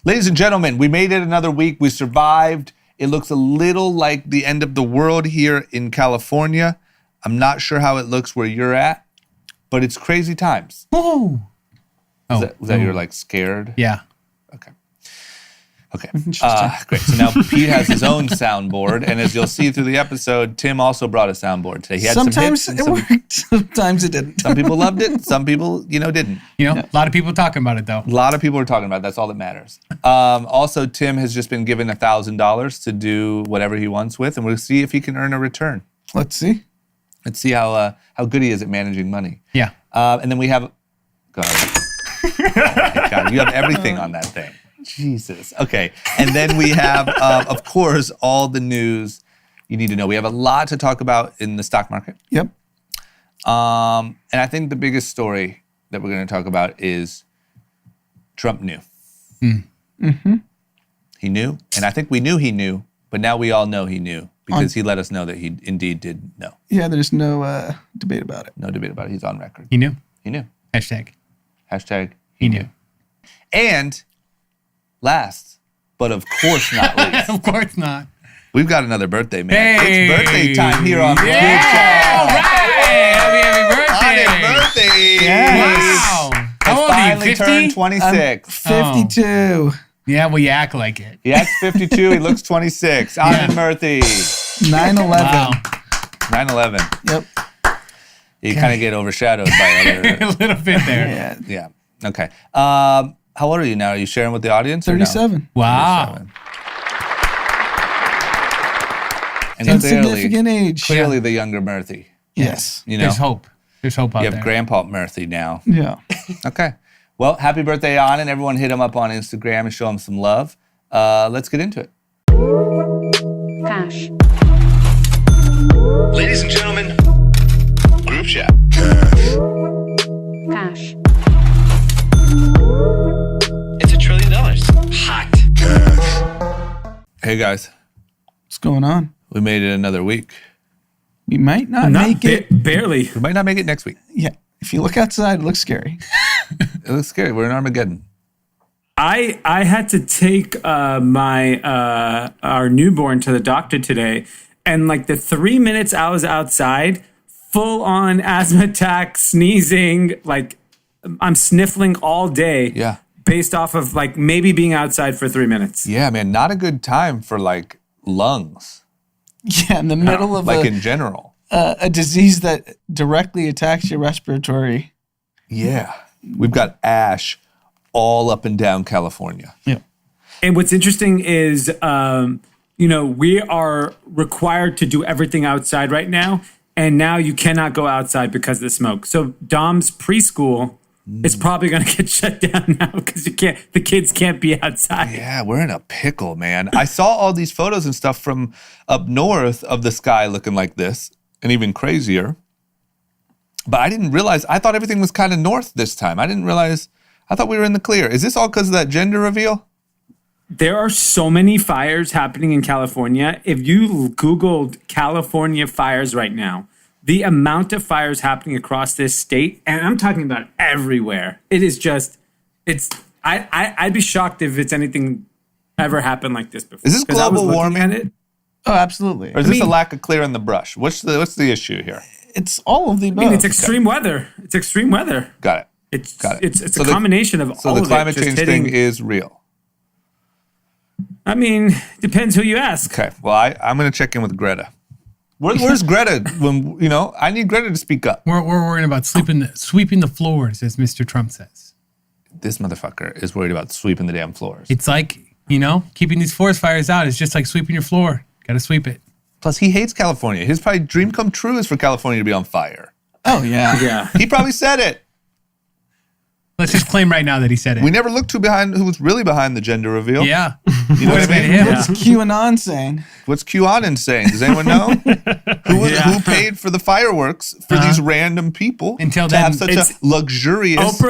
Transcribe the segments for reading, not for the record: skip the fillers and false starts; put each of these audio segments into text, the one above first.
Ladies and gentlemen, we made it another week. We survived. It looks a little like the end of the world here in California. I'm not sure how it looks where you're at, but it's crazy times. Oh. Was that you're like scared? Yeah. Okay. Great. So now Pete has his own soundboard, and as you'll see through the episode, Tim also brought a soundboard today. He had Sometimes some it worked. Sometimes it didn't. Some people loved it. Some people, didn't. A lot of people talking about it, though. A lot of people are talking about it. That's all that matters. Also, Tim has just been given $1,000 to do whatever he wants with, and we'll see if he can earn a return. Let's see. Let's see how good he is at managing money. Yeah. And then we have... God. Oh my God. You have everything on that thing. Jesus. Okay. And then we have, of course, all the news you need to know. We have a lot to talk about in the stock market. Yep. And I think the biggest story that we're going to talk about is Trump knew. Mm-hmm. He knew. And I think we knew he knew, but now we all know he knew because he let us know that he indeed did know. Yeah, there's no debate about it. No debate about it. He's on record. He knew. He knew. Hashtag he knew. And last, but of course not least. Of course not. We've got another birthday, man. Hey. It's birthday time here on the Good Show. All right. Happy birthday. Happy birthday. Yes. Wow. How old are you, 50? Turned 26. 52. Yeah, well, you act like it. He acts 52. He looks 26. Anand Murthy. 9/11. Wow. 9/11. Yep. You kind of get overshadowed by A other... little bit there. Yeah. Okay. How old are you now? Are you sharing with the audience? 37. Wow. 37. And Insignificant age. Clearly the younger Murthy. Yes. There's hope. There's hope out You there. have Grandpa Murthy now. Yeah. Okay. Well, happy birthday, Anand. Everyone hit him up on Instagram and show him some love. Let's get into it. Cash. Ladies and gentlemen, group chat. Cash. It's $1 trillion. Hot. Hey, guys. What's going on? We made it another week. We might not make it. Barely. We might not make it next week. Yeah. If you look outside, it looks scary. It looks scary. We're in Armageddon. I had to take our newborn to the doctor today, and like the 3 minutes I was outside, full on asthma attack, sneezing, like I'm sniffling all day. Yeah. Based off of like maybe being outside for 3 minutes. Yeah, man. Not a good time for like lungs. Yeah, in the middle of Like in general. a disease that directly attacks your respiratory. Yeah. We've got ash all up and down California. Yeah. And what's interesting is, we are required to do everything outside right now. And now you cannot go outside because of the smoke. So Dom's preschool is probably going to get shut down now because the kids can't be outside. Yeah, we're in a pickle, man. I saw all these photos and stuff from up north of the sky looking like this and even crazier. But I didn't realize, I thought everything was kind of north this time. I didn't realize, I thought we were in the clear. Is this all because of that gender reveal? There are so many fires happening in California. If you Googled California fires right now, the amount of fires happening across this state, and I'm talking about everywhere, it is just, I'd be shocked if it's anything ever happened like this before. Is this global warming? Oh, absolutely. Or is this a lack of clearing the brush? What's the issue here? It's all of the above. I mean, it's extreme weather. It's extreme weather. Got it. It's So a combination of all of it. So the climate just change hitting. thing is real. I mean, depends who you ask. Okay. Well, I'm going to check in with Greta. Where's Greta? I need Greta to speak up. We're worrying about sweeping the floors, as Mr. Trump says. This motherfucker is worried about sweeping the damn floors. It's like, keeping these forest fires out is just like sweeping your floor. Got to sweep it. Plus, he hates California. His probably dream come true is for California to be on fire. Oh, yeah. Yeah. He probably said it. Let's just claim right now that he said it. We never looked who was really behind the gender reveal. Yeah. You know what I mean? What's QAnon saying? What's QAnon saying? Does anyone know? Who paid for the fireworks for these random people Until to then, have such a luxurious...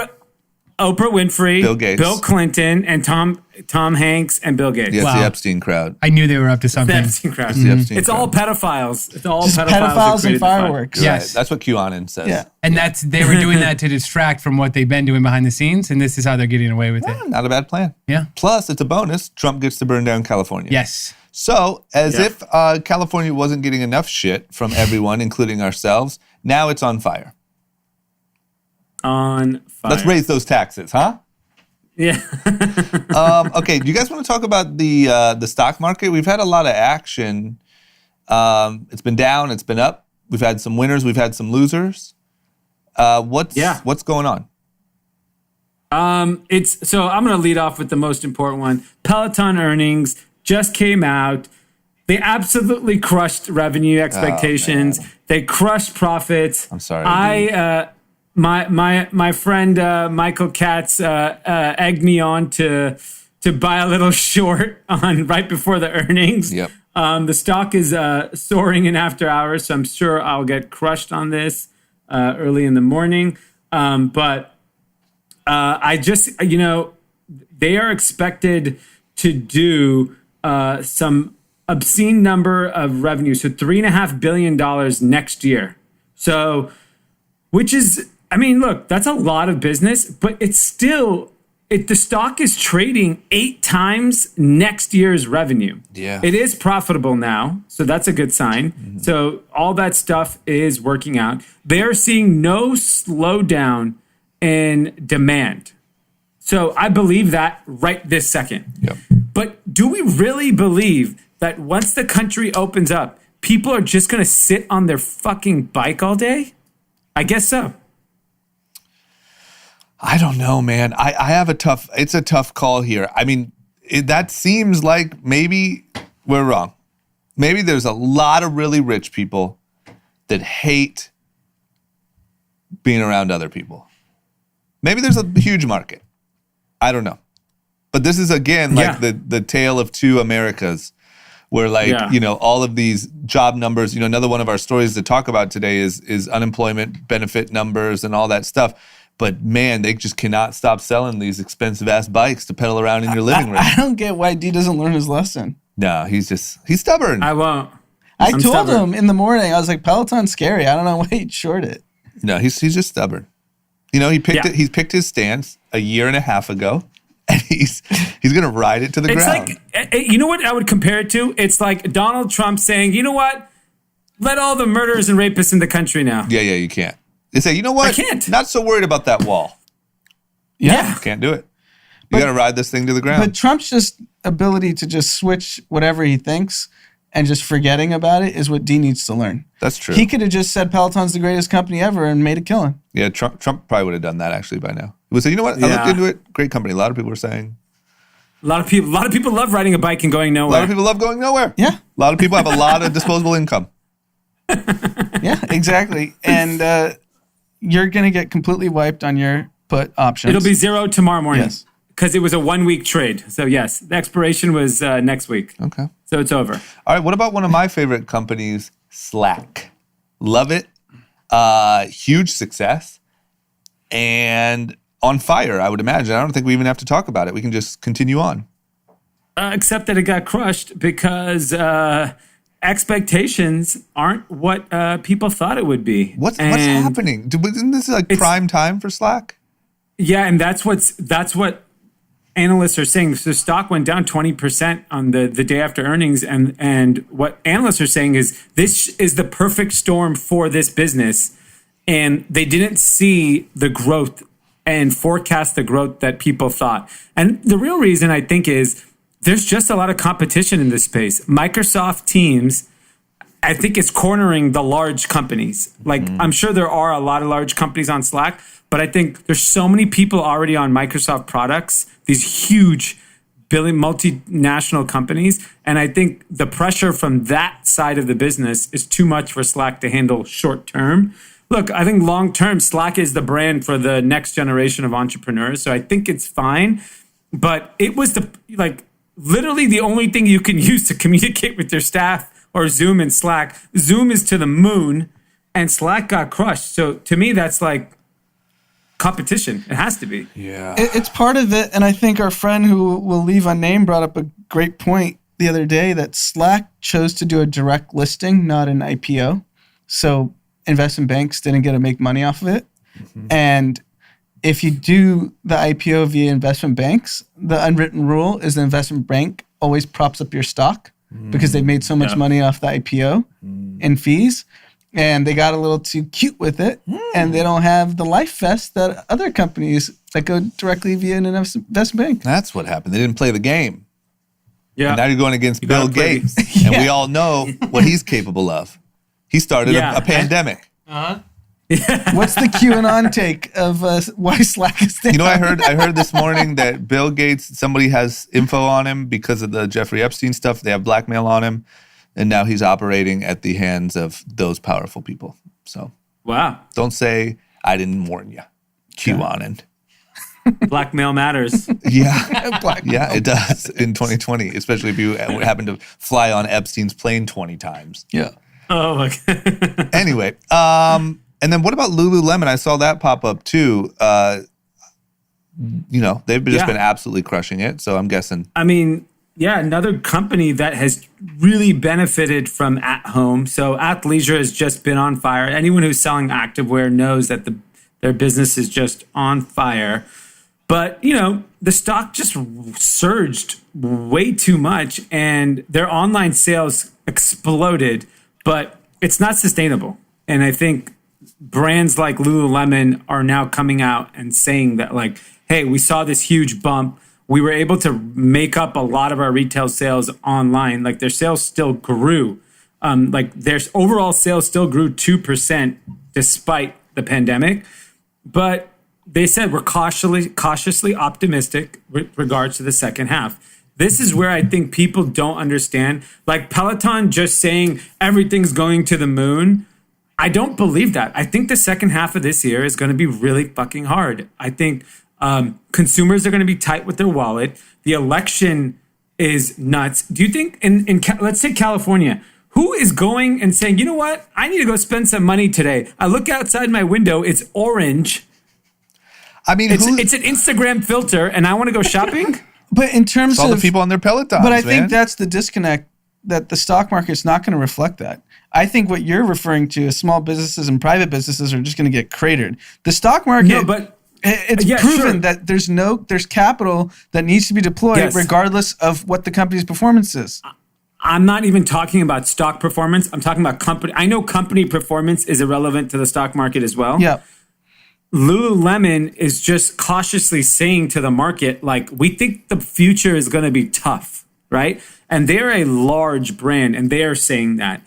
Oprah Winfrey, Bill Gates. Bill Clinton, and Tom Hanks and Bill Gates. Yeah, it's Wow. the Epstein crowd. I knew they were up to something. The Epstein crowd. It's the Epstein It's all crowd. pedophiles. It's all Just pedophiles, pedophiles and created the fire. fireworks. Yes. Right. That's what QAnon says. Yeah. And they were doing that to distract from what they've been doing behind the scenes, and this is how they're getting away with it. Not a bad plan. Yeah. Plus, it's a bonus. Trump gets to burn down California. Yes. So, as Yeah. if California wasn't getting enough shit from everyone, including ourselves, now it's on fire. On fire. Let's raise those taxes, huh? Yeah. Okay, do you guys want to talk about the stock market? We've had a lot of action. It's been down, it's been up. We've had some winners, we've had some losers. What's going on? So I'm going to lead off with the most important one. Peloton earnings just came out. They absolutely crushed revenue expectations. They crushed profits. I'm sorry. My friend Michael Katz egged me on to buy a little short on right before the earnings. Yep. The stock is soaring in after hours, so I'm sure I'll get crushed on this early in the morning. But I just, they are expected to do some obscene number of revenue. So $3.5 billion next year. So, which is, look, that's a lot of business, but it's still, the stock is trading 8 times next year's revenue. Yeah. It is profitable now, so that's a good sign. Mm-hmm. So all that stuff is working out. They're seeing no slowdown in demand. So I believe that right this second. Yep. But do we really believe that once the country opens up, people are just going to sit on their fucking bike all day? I guess so. I don't know, man. It's a tough call here. That seems like maybe we're wrong. Maybe there's a lot of really rich people that hate being around other people. Maybe there's a huge market. I don't know. But this is, again, like the tale of two Americas, where all of these job numbers, another one of our stories to talk about today is unemployment benefit numbers and all that stuff. But man, they just cannot stop selling these expensive ass bikes to pedal around in your living room. I don't get why D doesn't learn his lesson. No, he's stubborn. I won't. I'm told stubborn. him in the morning, I was like, Peloton's scary. I don't know why he'd short it. No, he's just stubborn. He picked it. He picked his stance a year and a half ago, and he's gonna ride it to the ground. It's like, you know what I would compare it to? It's like Donald Trump saying, you know what? Let all the murderers and rapists in the country now. Yeah, you can't. They say, you know what? I can't. Not so worried about that wall. Yeah. Can't do it. You got to ride this thing to the ground. But Trump's just ability to just switch whatever he thinks and just forgetting about it is what D needs to learn. That's true. He could have just said Peloton's the greatest company ever and made a killing. Yeah, Trump probably would have done that actually by now. He would say, you know what? I looked into it. Great company. A lot of people were saying. A lot of people love riding a bike and going A nowhere. lot of people love going nowhere. Yeah. A lot of people have a lot of disposable income. Yeah, exactly. And you're going to get completely wiped on your put options. It'll be 0 tomorrow morning. Yes. Because it was a 1-week trade. So yes, the expiration was next week. Okay. So it's over. All right. What about one of my favorite companies, Slack? Love it. Huge success. And on fire, I would imagine. I don't think we even have to talk about it. We can just continue on. Except that it got crushed because expectations aren't what people thought it would be. What's happening? Isn't this like prime time for Slack? Yeah, and that's what analysts are saying. So stock went down 20% on the day after earnings, and what analysts are saying is this is the perfect storm for this business, and they didn't see the growth and forecast the growth that people thought. And the real reason, I think, is there's just a lot of competition in this space. Microsoft Teams, I think, is cornering the large companies. Like, I'm sure there are a lot of large companies on Slack, but I think there's so many people already on Microsoft products, these huge multinational companies. And I think the pressure from that side of the business is too much for Slack to handle short term. Look, I think long term, Slack is the brand for the next generation of entrepreneurs. So I think it's fine. But it was literally the only thing you can use to communicate with your staff, or Zoom and Slack. Zoom is to the moon, and Slack got crushed. So to me, that's like, competition. It has to be. Yeah. It's part of it, and I think our friend who will leave unnamed brought up a great point the other day that Slack chose to do a direct listing, not an IPO. So investment banks didn't get to make money off of it. Mm-hmm. And if you do the IPO via investment banks, the unwritten rule is the investment bank always props up your stock because they've made so much money off the IPO in fees. And they got a little too cute with it, and they don't have the life vest that other companies that go directly via an investment bank. That's what happened. They didn't play the game. Yeah. And now you're going against Bill Gates, and we all know what he's capable of. He started a pandemic. What's the QAnon take of why Slack is down? You know, I heard this morning that Bill Gates, somebody has info on him because of the Jeffrey Epstein stuff. They have blackmail on him. And now he's operating at the hands of those powerful people. So, wow. Don't say I didn't warn you. QAnon. Blackmail matters. Yeah. Yeah, it does in 2020, especially if you happen to fly on Epstein's plane 20 times. Yeah. Oh, my God. Anyway, and then what about Lululemon? I saw that pop up too. You know, they've just been absolutely crushing it. So I'm guessing. I mean, yeah, another company that has really benefited from at home. So athleisure has just been on fire. Anyone who's selling activewear knows that their business is just on fire. But, you know, the stock just surged way too much and their online sales exploded, but it's not sustainable. And I think brands like Lululemon are now coming out and saying that, like, hey, we saw this huge bump. We were able to make up a lot of our retail sales online. Like their sales still grew. Like their overall sales still grew 2% despite the pandemic. But they said we're cautiously optimistic with regards to the second half. This is where I think people don't understand. Like Peloton just saying everything's going to the moon. I don't believe that. I think the second half of this year is going to be really fucking hard. I think consumers are going to be tight with their wallet. The election is nuts. Do you think in let's say California, who is going and saying, you know what? I need to go spend some money today. I look outside my window. It's orange. I mean, it's an Instagram filter and I want to go shopping. But in terms all of the people on their Pelotons, but I think that's the disconnect, that the stock market's not going to reflect that. I think what you're referring to is small businesses and private businesses are just going to get cratered. The stock market, no, but it's proven that there's capital that needs to be deployed regardless of what the company's performance is. I'm not even talking about stock performance. I'm talking about company. I know company performance is irrelevant to the stock market as well. Yeah. Lululemon is just cautiously saying to the market, like, we think the future is going to be tough, right? And they're a large brand and they are saying that.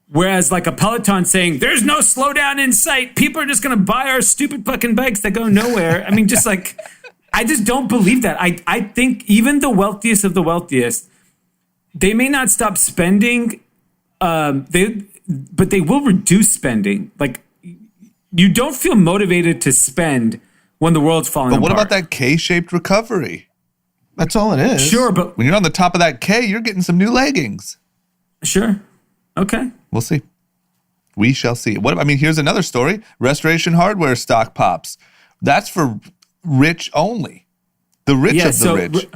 Whereas like a Peloton saying, there's no slowdown in sight. People are just going to buy our stupid fucking bikes that go nowhere. I mean, just like, I just don't believe that. I think even the wealthiest of the wealthiest, they may not stop spending, but they will reduce spending. Like, you don't feel motivated to spend when the world's falling apart. But what about that K-shaped recovery? That's all it is. Sure, but when you're on the top of that K, you're getting some new leggings. Sure. Okay. We'll see. We shall see. Here's another story. Restoration Hardware stock pops. That's for rich only. The rich of the rich.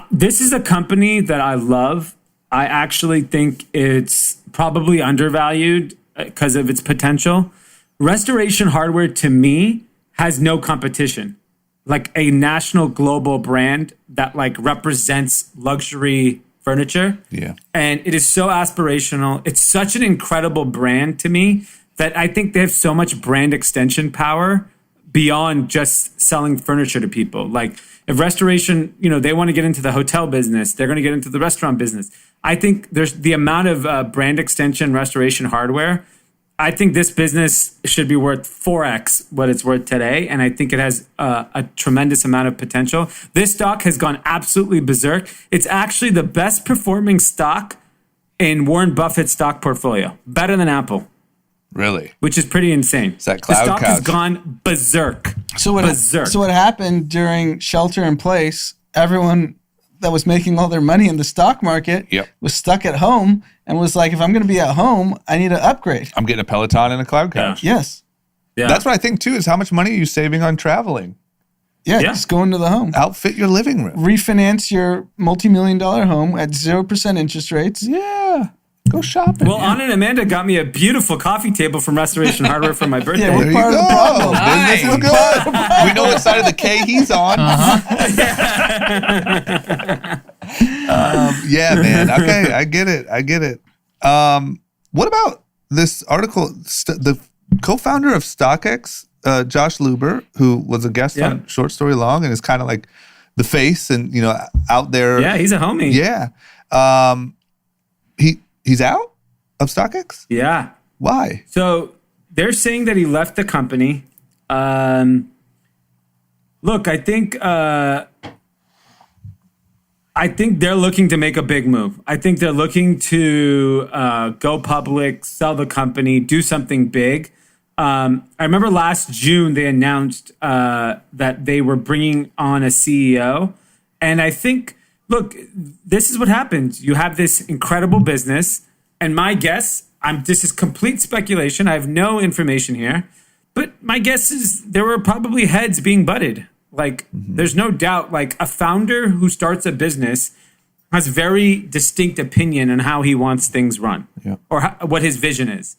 This is a company that I love. I actually think it's probably undervalued because of its potential. Restoration Hardware, to me, has no competition. Like a national global brand that like represents luxury furniture. Yeah. And it is so aspirational. It's such an incredible brand to me that I think they have so much brand extension power beyond just selling furniture to people. Like if Restoration, they want to get into the hotel business, they're going to get into the restaurant business. I think there's the amount of brand extension Restoration Hardware. I think this business should be worth 4x what it's worth today. And I think it has a tremendous amount of potential. This stock has gone absolutely berserk. It's actually the best performing stock in Warren Buffett's stock portfolio. Better than Apple. Really? Which is pretty insane. It's that cloud the stock couch. has gone berserk. So what happened during shelter in place, everyone that was making all their money in the stock market was stuck at home and was like, if I'm going to be at home, I need to upgrade. I'm getting a Peloton and a cloud couch. Yes. Yeah. That's what I think too, is how much money are you saving on traveling? Yeah, Yeah. just go into the home. Outfit your living room. Refinance your multi-million-dollar home at 0% interest rates. Yeah. Go shopping. Well, Anna and Amanda got me a beautiful coffee table from Restoration Hardware for my birthday. Yeah, there you part of the go. problem. Business is good. We know what side of the K he's on. Yeah, man. Okay, I get it. What about this article? The co-founder of StockX, Josh Luber, who was a guest on Short Story Long and is kind of like the face and out there. Yeah, he's a homie. Yeah. He's out of StockX? Yeah. Why? So they're saying that he left the company. Look, I think they're looking to make a big move. I think they're looking to go public, sell the company, do something big. I remember last June they announced that they were bringing on a CEO. And I think, look, this is what happens. You have this incredible business. And my guess, this is complete speculation. I have no information here. But my guess is there were probably heads being butted. Like, there's no doubt, like, a founder who starts a business has very distinct opinion on how he wants things run or what his vision is.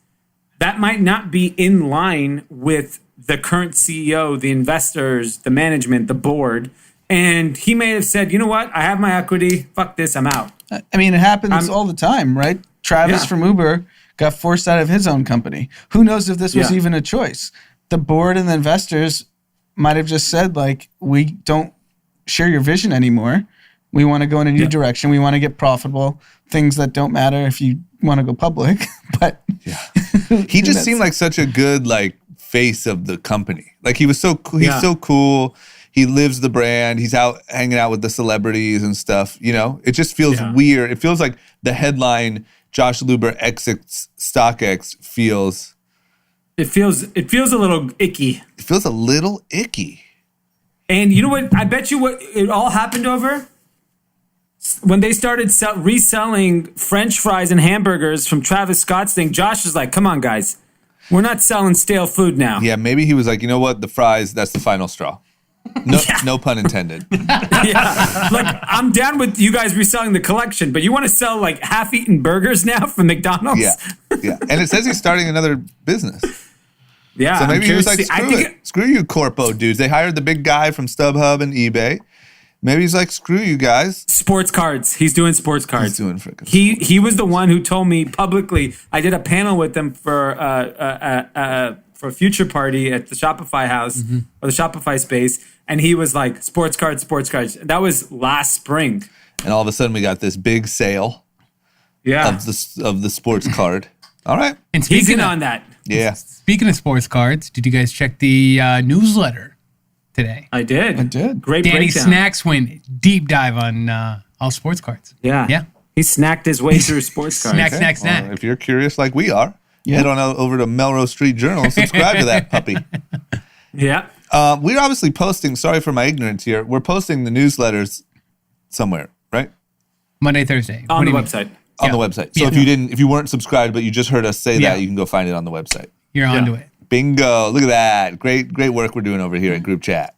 That might not be in line with the current CEO, the investors, the management, the board. And he may have said, you know what? I have my equity. Fuck this. I'm out. I mean, it happens all the time, right? Travis from Uber got forced out of his own company. Who knows if this was even a choice? The board and the investors might have just said, like, we don't share your vision anymore. We want to go in a new direction. We want to get profitable. Things that don't matter if you want to go public. But he just seemed like such a good face of the company. Like he was so cool. He's so cool. He lives the brand. He's out hanging out with the celebrities and stuff. It just feels weird. It feels like the headline Josh Luber exits StockX feels. It feels a little icky. It feels a little icky. And you know what? I bet you what it all happened over? When they started reselling French fries and hamburgers from Travis Scott's thing, Josh is like, come on, guys. We're not selling stale food now. Yeah, maybe he was like, you know what? The fries, that's the final straw. No pun intended. Like, I'm down with you guys reselling the collection, but you want to sell like half-eaten burgers now from McDonald's? Yeah. And it says he's starting another business. Yeah. So maybe he was like, screw you corpo dudes. They hired the big guy from StubHub and eBay. Maybe he's like, screw you guys. Sports cards. He's doing sports cards. He's doing freaking. He was the one who told me publicly. I did a panel with him for a future party at the Shopify house or the Shopify space, and he was like, sports cards. That was last spring. And all of a sudden, we got this big sale. Of the sports card. All right. And He's in on that. Yeah. Speaking of sports cards, did you guys check the newsletter today? I did. Great Danny breakdown. Snacks went deep dive on all sports cards. Yeah. He snacked his way through sports cards. Snack. Well, if you're curious like we are, head on over to Melrose Street Journal and subscribe to that puppy. Yeah. We're obviously posting, sorry for my ignorance here, we're posting the newsletters somewhere, right? Monday, Thursday. On the website. On the website. So if you weren't subscribed, but you just heard us say that, you can go find it on the website. You're onto it. Bingo. Look at that. Great work we're doing over here in group chat.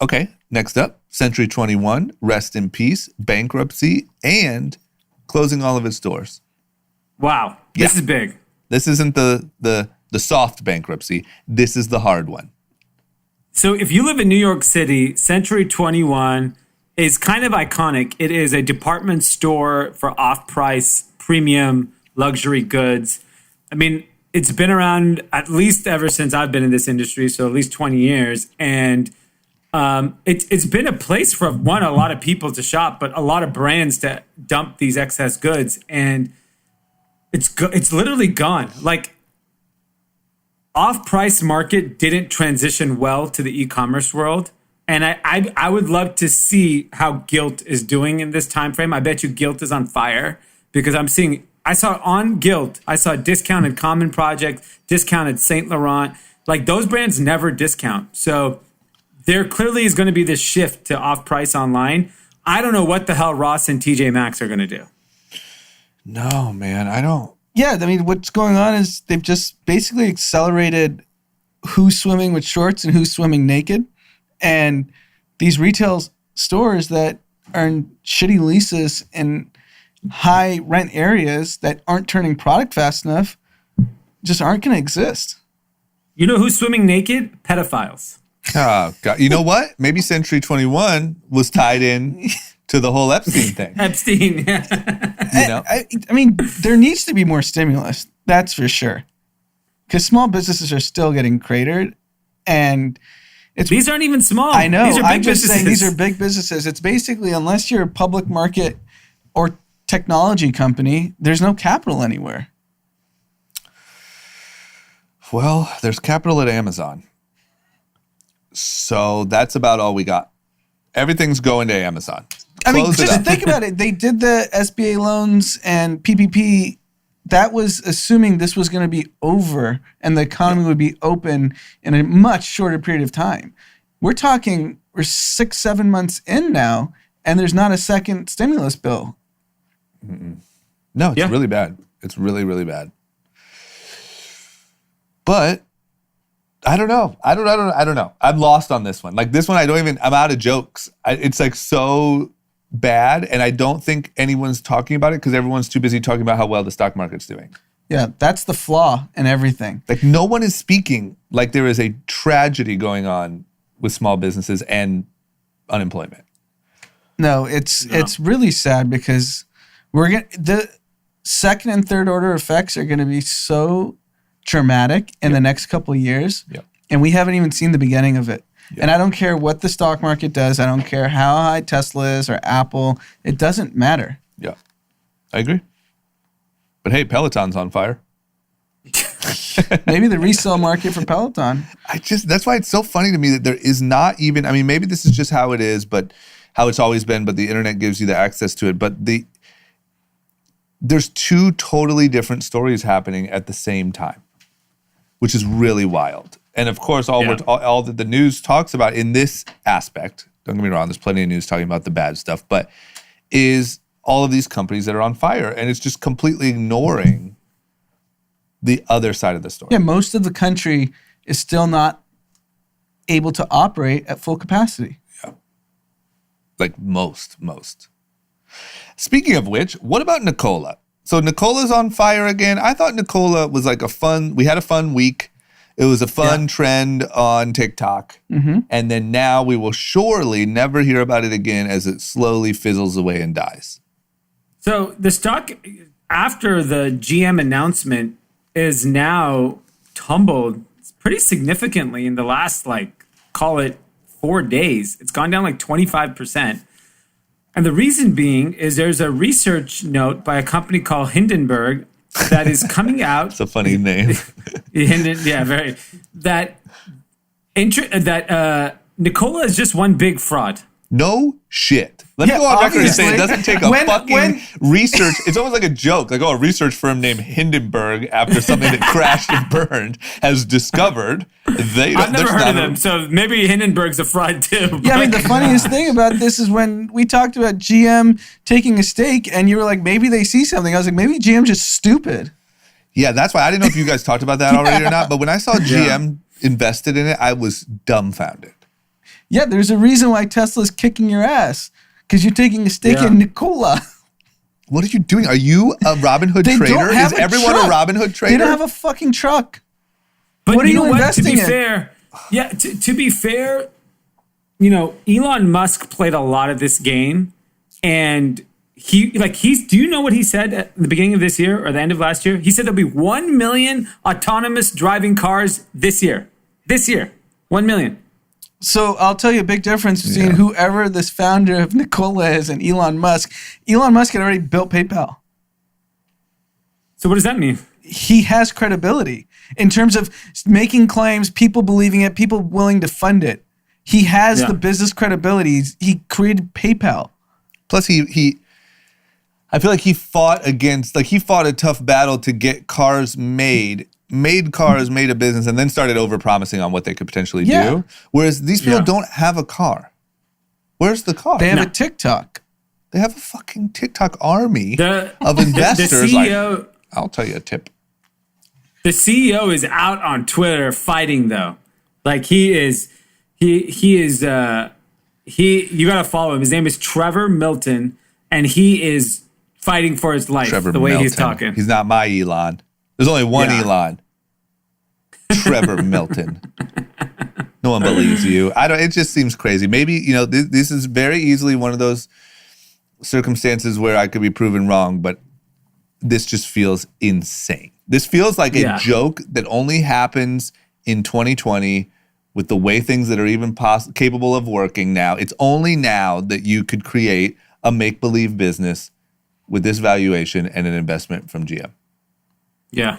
Okay, next up, Century 21, rest in peace, bankruptcy, and closing all of its stores. Wow. This is big. This isn't the soft bankruptcy. This is the hard one. So if you live in New York City, Century 21 is kind of iconic. It is a department store for off-price, premium, luxury goods. I mean, it's been around at least ever since I've been in this industry, so at least 20 years. And it's been a place for, a lot of people to shop, but a lot of brands to dump these excess goods. And it's literally gone. Like, off-price market didn't transition well to the e-commerce world. And I would love to see how Gilt is doing in this time frame. I bet you Gilt is on fire because I saw on Gilt, I saw discounted Common Project, discounted Saint Laurent. Like, those brands never discount. So there clearly is going to be this shift to off-price online. I don't know what the hell Ross and TJ Maxx are going to do. No, man, I don't. Yeah, I mean, what's going on is they've just basically accelerated who's swimming with shorts and who's swimming naked. And these retail stores that are in shitty leases in high rent areas that aren't turning product fast enough just aren't going to exist. You know who's swimming naked? Pedophiles. Oh, God. You know what? Maybe Century 21 was tied in to the whole Epstein thing. Epstein. You know? I mean, there needs to be more stimulus. That's for sure. Because small businesses are still getting cratered. And these aren't even small. I know. These are big I'm just saying businesses. these are big businesses. It's basically, unless you're a public market or technology company, there's no capital anywhere. Well, there's capital at Amazon. So that's about all we got. Everything's going to Amazon. I mean, Close it just up. think about it. They did the SBA loans and PPP. That was assuming this was going to be over and the economy would be open in a much shorter period of time. We're 6-7 months in now, and there's not a second stimulus bill. No, it's really bad. It's really, really bad. But I don't know. I don't know. I'm lost on this one. Like this one, I'm out of jokes. It's like so bad, and I don't think anyone's talking about it because everyone's too busy talking about how well the stock market's doing. Yeah, that's the flaw in everything. Like no one is speaking like there is a tragedy going on with small businesses and unemployment. No, it's really sad because the second and third order effects are going to be so dramatic in the next couple of years, and we haven't even seen the beginning of it. And I don't care what the stock market does. I don't care how high Tesla is or Apple. It doesn't matter. Yeah, I agree. But hey, Peloton's on fire. Maybe the resale market for Peloton. That's why it's so funny to me that there is not even, I mean, maybe this is just how it is, but how it's always been, but the internet gives you the access to it. But there's two totally different stories happening at the same time, which is really wild. And of course, all that the news talks about in this aspect, don't get me wrong, there's plenty of news talking about the bad stuff, but is all of these companies that are on fire. And it's just completely ignoring the other side of the story. Yeah, most of the country is still not able to operate at full capacity. Yeah. Like most. Speaking of which, what about Nikola? So Nikola's on fire again. I thought Nikola was like we had a fun week. It was a fun trend on TikTok. Mm-hmm. And then now we will surely never hear about it again as it slowly fizzles away and dies. So the stock, after the GM announcement, is now tumbled pretty significantly in the last, call it 4 days. It's gone down 25%. And the reason being is there's a research note by a company called Hindenburg that is coming out. It's a funny name. Yeah, very. That Nikola is just one big fraud. No shit. Let me go on record and say it doesn't take a fucking research. It's almost like a joke. Like, a research firm named Hindenburg, after something that crashed and burned, has discovered. I've never heard of them, so maybe Hindenburg's a fraud too. Yeah, I mean, the funniest thing about this is when we talked about GM taking a stake, and you were like, maybe they see something. I was like, maybe GM's just stupid. Yeah, that's why I didn't know if you guys talked about that already or not. But when I saw GM invested in it, I was dumbfounded. Yeah, there's a reason why Tesla's kicking your ass, because you're taking a stake in Nikola. What are you doing? Are you a Robinhood trader? Is everyone a Robinhood trader? They don't have a fucking truck. But what are you investing in? To be fair, Elon Musk played a lot of this game, and do you know what he said at the beginning of this year or the end of last year? He said there'll be 1 million autonomous driving cars this year. 1 million. So I'll tell you a big difference between whoever this founder of Nikola is and Elon Musk. Elon Musk had already built PayPal. So what does that mean? He has credibility in terms of making claims, people believing it, people willing to fund it. He has the business credibility. He created PayPal. Plus, I feel like he fought a tough battle to get cars made a business, and then started over-promising on what they could potentially do. Whereas these people don't have a car. Where's the car? They have a TikTok. They have a fucking TikTok army of investors. The CEO, I'll tell you a tip. The CEO is out on Twitter fighting though. Like you gotta follow him. His name is Trevor Milton, and he is fighting for his life. Trevor the way Milton. he's talking. He's not my Elon. There's only one Yeah. Elon. Trevor Milton. No one believes you. It just seems crazy. Maybe, this is very easily one of those circumstances where I could be proven wrong, but this just feels insane. This feels like a joke that only happens in 2020 with the way things that are even capable of working now. It's only now that you could create a make-believe business with this valuation and an investment from GM. Yeah.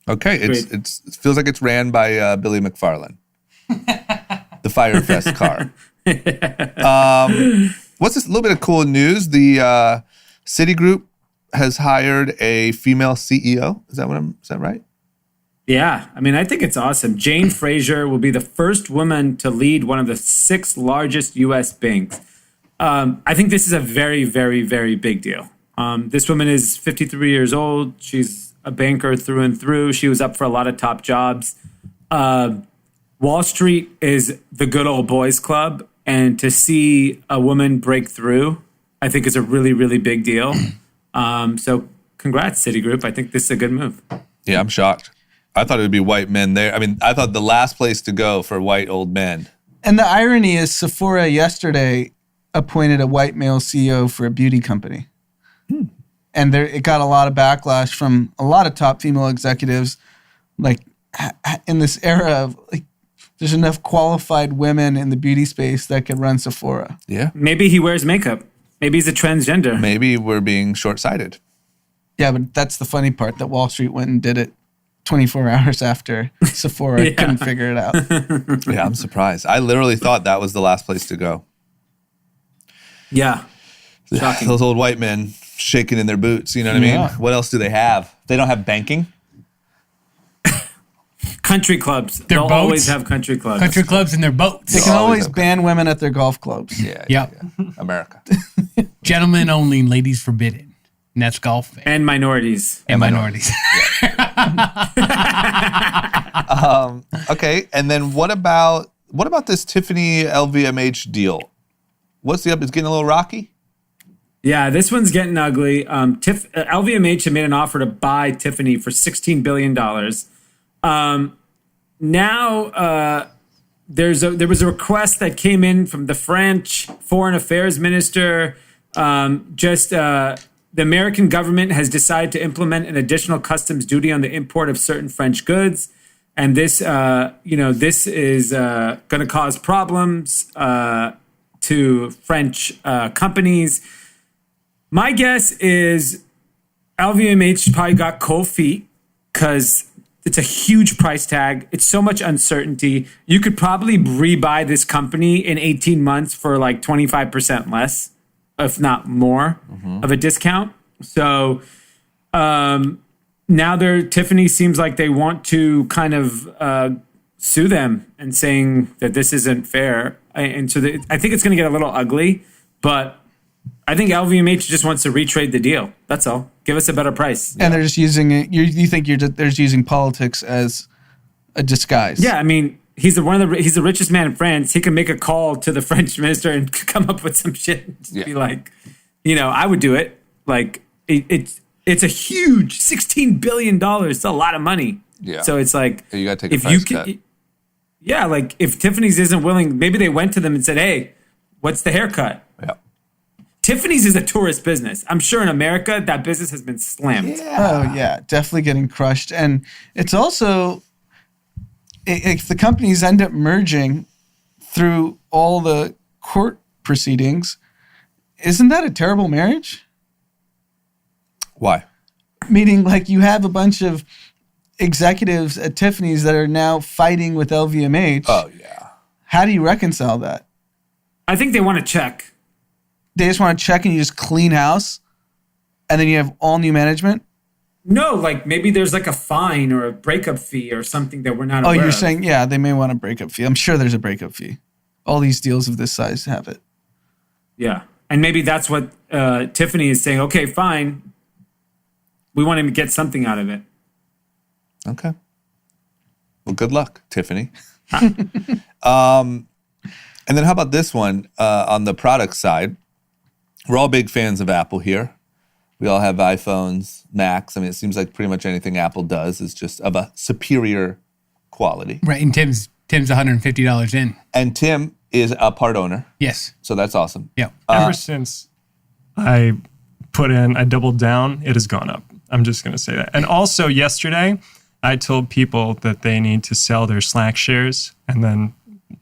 Okay, it feels like it's ran by Billy McFarland. The Firefest car. What's this little bit of cool news? The Citigroup has hired a female CEO. Is that right? Yeah. I mean, I think it's awesome. Jane Fraser will be the first woman to lead one of the 6 largest U.S. banks. I think this is a very, very, very big deal. This woman is 53 years old. She's a banker through and through. She was up for a lot of top jobs. Wall Street is the good old boys club. And to see a woman break through, I think is a really, really big deal. So congrats, Citigroup. I think this is a good move. Yeah, I'm shocked. I thought it would be white men there. I mean, I thought the last place to go for white old men. And the irony is Sephora yesterday appointed a white male CEO for a beauty company. And it got a lot of backlash from a lot of top female executives. Like, in this era of, like, there's enough qualified women in the beauty space that could run Sephora. Yeah. Maybe he wears makeup. Maybe he's a transgender. Maybe we're being short-sighted. Yeah, but that's the funny part, that Wall Street went and did it 24 hours after Sephora couldn't figure it out. Yeah, I'm surprised. I literally thought that was the last place to go. Yeah. Shocking. Those old white men shaking in their boots, you know what I mean? Yeah. What else do they have? They don't have banking? Country clubs. Their They'll boats? always have country clubs. Country clubs and their boats. They can always always have- ban women at their golf clubs. Yeah. Yep. America. Gentlemen only, ladies forbidden. And that's golf And minorities. and minorities. Okay, and then what about this Tiffany LVMH deal? What's the up? It's getting a little rocky? Yeah, this one's getting ugly. LVMH had made an offer to buy Tiffany for $16 billion. Now there was a request that came in from the French Foreign Affairs Minister. The American government has decided to implement an additional customs duty on the import of certain French goods. And this is going to cause problems to French companies. My guess is LVMH probably got cold feet because it's a huge price tag. It's so much uncertainty. You could probably rebuy this company in 18 months for like 25% less, if not more, of a discount. So now Tiffany seems like they want to kind of sue them and saying that this isn't fair. And so I think it's going to get a little ugly, but I think LVMH just wants to retrade the deal. That's all. Give us a better price. And they're just using it. You think they're just using politics as a disguise? Yeah, I mean, he's the richest man in France. He can make a call to the French minister and come up with some shit. Just be like, I would do it. Like it's a huge $16 billion. It's a lot of money. Yeah. So it's like You got to take a price cut. Yeah, like if Tiffany's isn't willing, maybe they went to them and said, "Hey, what's the haircut?" Yeah. Tiffany's is a tourist business. I'm sure in America that business has been slammed. Oh, yeah. Definitely getting crushed. And it's also, if the companies end up merging through all the court proceedings, isn't that a terrible marriage? Why? Meaning, like, you have a bunch of executives at Tiffany's that are now fighting with LVMH. Oh, yeah. How do you reconcile that? I think they want to check. They just want to check and you just clean house, and then you have all new management? No, like maybe there's like a fine or a breakup fee or something that we're not aware Oh, you're of. saying, yeah, they may want a breakup fee. I'm sure there's a breakup fee. All these deals of this size have it. Yeah. And maybe that's what Tiffany is saying. Okay, fine. We want him to get something out of it. Okay. Well, good luck, Tiffany. And then how about this one on the product side? We're all big fans of Apple here. We all have iPhones, Macs. I mean, it seems like pretty much anything Apple does is just of a superior quality. Right, and Tim's $150 in. And Tim is a part owner. Yes. So that's awesome. Yeah. Ever since I doubled down, it has gone up. I'm just going to say that. And also yesterday, I told people that they need to sell their Slack shares. And then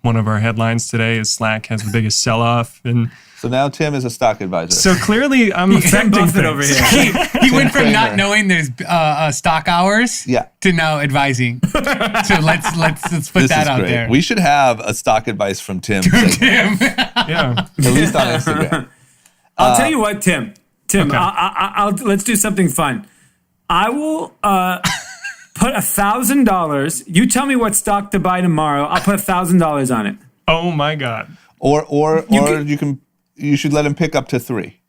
one of our headlines today is Slack has the biggest sell-off. And So now Tim is a stock advisor. so clearly I'm affecting Buffett things. over here. He went from Kramer. not knowing there's stock hours to now advising. So let's put This that is out great. there. We should have a stock advice from Tim. segment, Tim. Yeah. at least on Instagram. I'll tell you what, Tim. I'll let's do something fun. I will put $1,000. You tell me what stock to buy tomorrow. I'll put $1,000 on it. Oh my God. Or you should let him pick up to 3.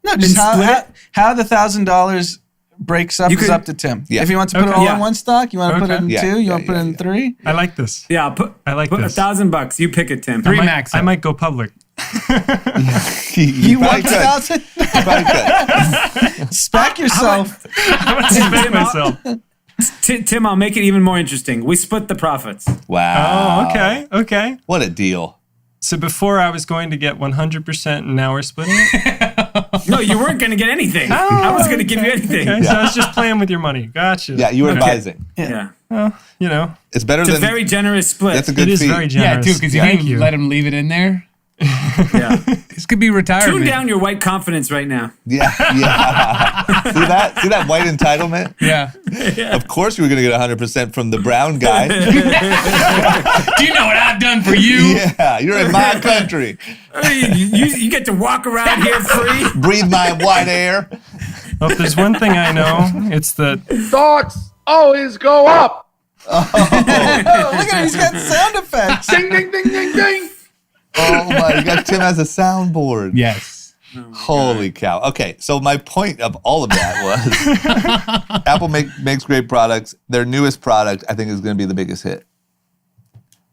No, just And split it? how the $1,000 breaks up You is could- up to Tim. Yeah. If he wants to put it all Yeah. in one stock, you want to put it in Yeah, 2, you yeah, want to put it in yeah. 3. I like this. Yeah, I like put this. $1,000. You pick it, Tim. Three I max. might go public. You want probably could. 1,000? You probably could. Spec yourself. I'm going to spend myself. Tim, I'll make it even more interesting. We split the profits. Wow. Oh, okay. What a deal. So before I was going to get 100% and now we're splitting it? No, you weren't going to get anything. I was going to give you anything. Okay, so I was just playing with your money. Gotcha. Yeah, you were advising. Yeah. You know, It's better It's a than very generous split. that's a good it is fee. very Yeah, generous. too, because you Thank didn't let him leave it in there. Yeah. This could be retirement. Tune down your white confidence right now. Yeah. See that white entitlement? Yeah. Of course you were going to get 100% from the brown guy. Do you know what I've done for you? Yeah, you're in my country. You get to walk around here free. Breathe my white air. Well, if there's one thing I know, it's that Stocks always go up. Oh, look at him. He's got sound effects. Ding, ding, ding, ding, ding. Oh my God, Tim has a soundboard. Yes. Holy cow. Okay, so my point of all of that was Apple makes great products. Their newest product, I think, is going to be the biggest hit.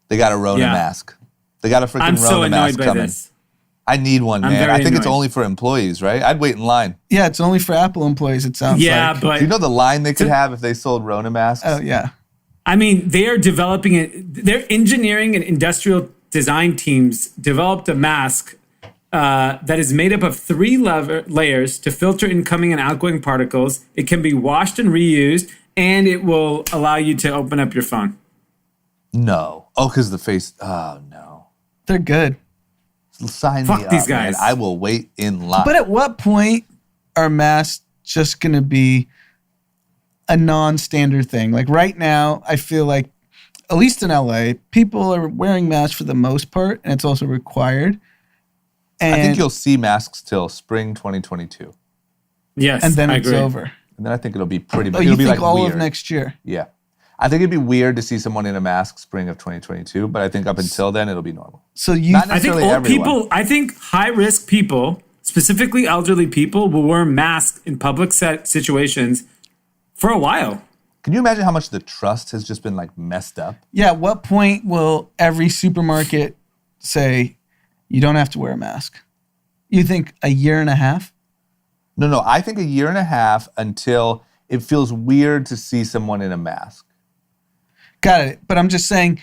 They got a Rona mask. They got a freaking I'm Rona so annoyed mask by coming. this. I need one, I'm man. very I think it's annoyed. only for employees, right? I'd wait in line. Yeah, it's only for Apple employees, it sounds Yeah, like. but Do you know the line they could have if they sold Rona masks? Oh, yeah. I mean, they are developing it. Their engineering and industrial design teams developed a mask that is made up of 3 layers to filter incoming and outgoing particles. It can be washed and reused, and it will allow you to open up your phone. No. Oh, because the face. Oh, no. They're good. Sign Fuck me these up, man. guys. I will wait in line. But at what point are masks just going to be a non-standard thing? Like right now, I feel like, at least in LA, people are wearing masks for the most part, and it's also required. And, I think you'll see masks till spring 2022. Yes, and then I it's agree. over. And then I think it'll be pretty much. Oh, It'll you be think like all weird. of next year? Yeah. I think it'd be weird to see someone in a mask spring of 2022, but I think up until then it'll be normal. So you, Not I think necessarily old everyone. people, I think high-risk people, specifically elderly people, will wear masks in public situations for a while. Can you imagine how much the trust has just been like messed up? yeah, at what point will every supermarket say you don't have to wear a mask? You think a year and a half? No, I think a year and a half until it feels weird to see someone in a mask. Got it. But I'm just saying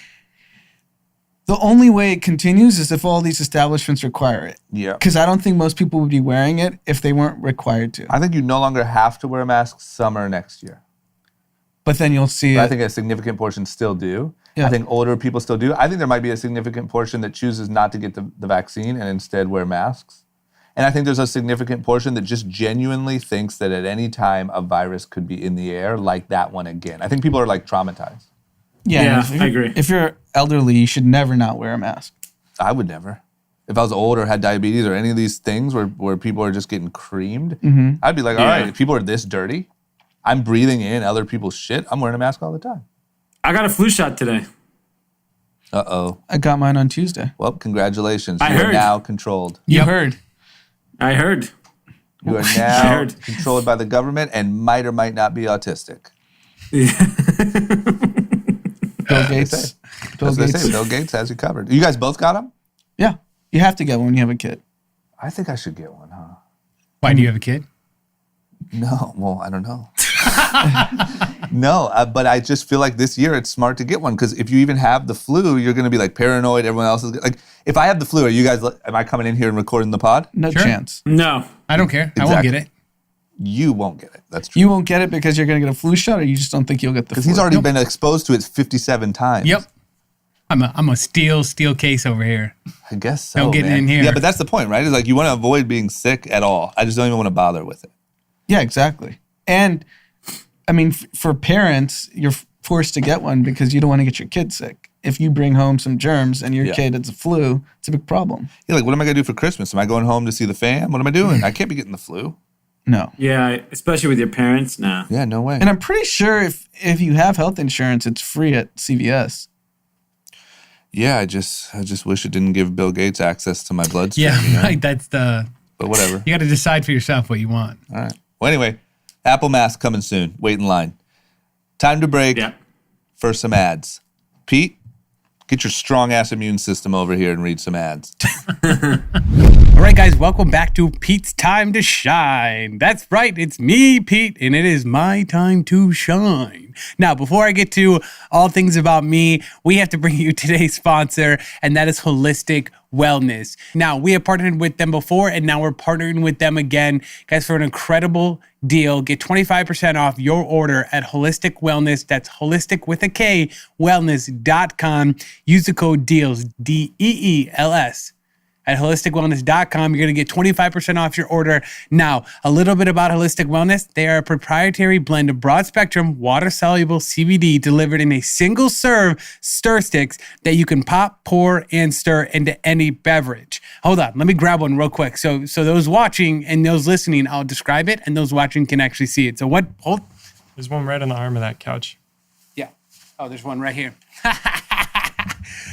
the only way it continues is if all these establishments require it. Yeah. Because I don't think most people would be wearing it if they weren't required to. I think you no longer have to wear a mask summer next year. But then you'll see But I it. think a significant portion still do. Yeah. I think older people still do. I think there might be a significant portion that chooses not to get the vaccine and instead wear masks. And I think there's a significant portion that just genuinely thinks that at any time a virus could be in the air like that one again. I think people are like traumatized. Yeah, if you're- I agree. If you're elderly, you should never not wear a mask. I would never. If I was old or had diabetes or any of these things where people are just getting creamed, I'd be like, all right, if people are this dirty, I'm breathing in other people's shit, I'm wearing a mask all the time. I got a flu shot today. Uh-oh. I got mine on Tuesday. Well, congratulations. I You are heard. now controlled. You heard. I heard. You are now controlled by the government and might or might not be autistic. Bill Gates. Bill Gates has you covered. You guys both got them? Yeah. You have to get one when you have a kid. I think I should get one, huh? Why do you have a kid? No, well, I don't know. No, but I just feel like this year it's smart to get one because if you even have the flu, you're going to be like paranoid. Everyone else is like, if I have the flu, are you guys? Am I coming in here and recording the pod? No chance. No, I don't care. Exactly. I won't get it. You won't get it. That's true. You won't get it because you're going to get a flu shot, or you just don't think you'll get the flu? Because he's already been exposed to it 57 times. Yep. I'm a steel case over here. I guess so. Don't get in here. Yeah, but that's the point, right? It's like you want to avoid being sick at all. I just don't even want to bother with it. Yeah, exactly. And I mean, for parents, you're forced to get one because you don't want to get your kid sick. If you bring home some germs and your kid has a flu, it's a big problem. Yeah, like what am I going to do for Christmas? Am I going home to see the fam? What am I doing? I can't be getting the flu. No. Yeah, especially with your parents. No. Yeah, no way. And I'm pretty sure if you have health insurance, it's free at CVS. Yeah, I just wish it didn't give Bill Gates access to my bloodstream. Yeah, you know? right. That's the. But whatever. You got to decide for yourself what you want. All right. Well, anyway, Apple Mask coming soon. Wait in line. Time to break for some ads. Pete, get your strong ass immune system over here and read some ads. All right, guys, welcome back to Pete's Time to Shine. That's right, it's me, Pete, and it is my time to shine. Now, before I get to all things about me, we have to bring you today's sponsor, and that is Holistic Wellness. Now, we have partnered with them before, and now we're partnering with them again. Guys, for an incredible deal, get 25% off your order at Holistic Wellness. That's holistic with a K, wellness.com. Use the code DEALS, DEELS. At holisticwellness.com, you're going to get 25% off your order. Now, a little bit about Holistic Wellness. They are a proprietary blend of broad-spectrum, water-soluble CBD delivered in a single-serve stir sticks that you can pop, pour, and stir into any beverage. Hold on. Let me grab one real quick. So those watching and those listening, I'll describe it, and those watching can actually see it. So what? Hold. There's one right on the arm of that couch. Yeah. Oh, there's one right here.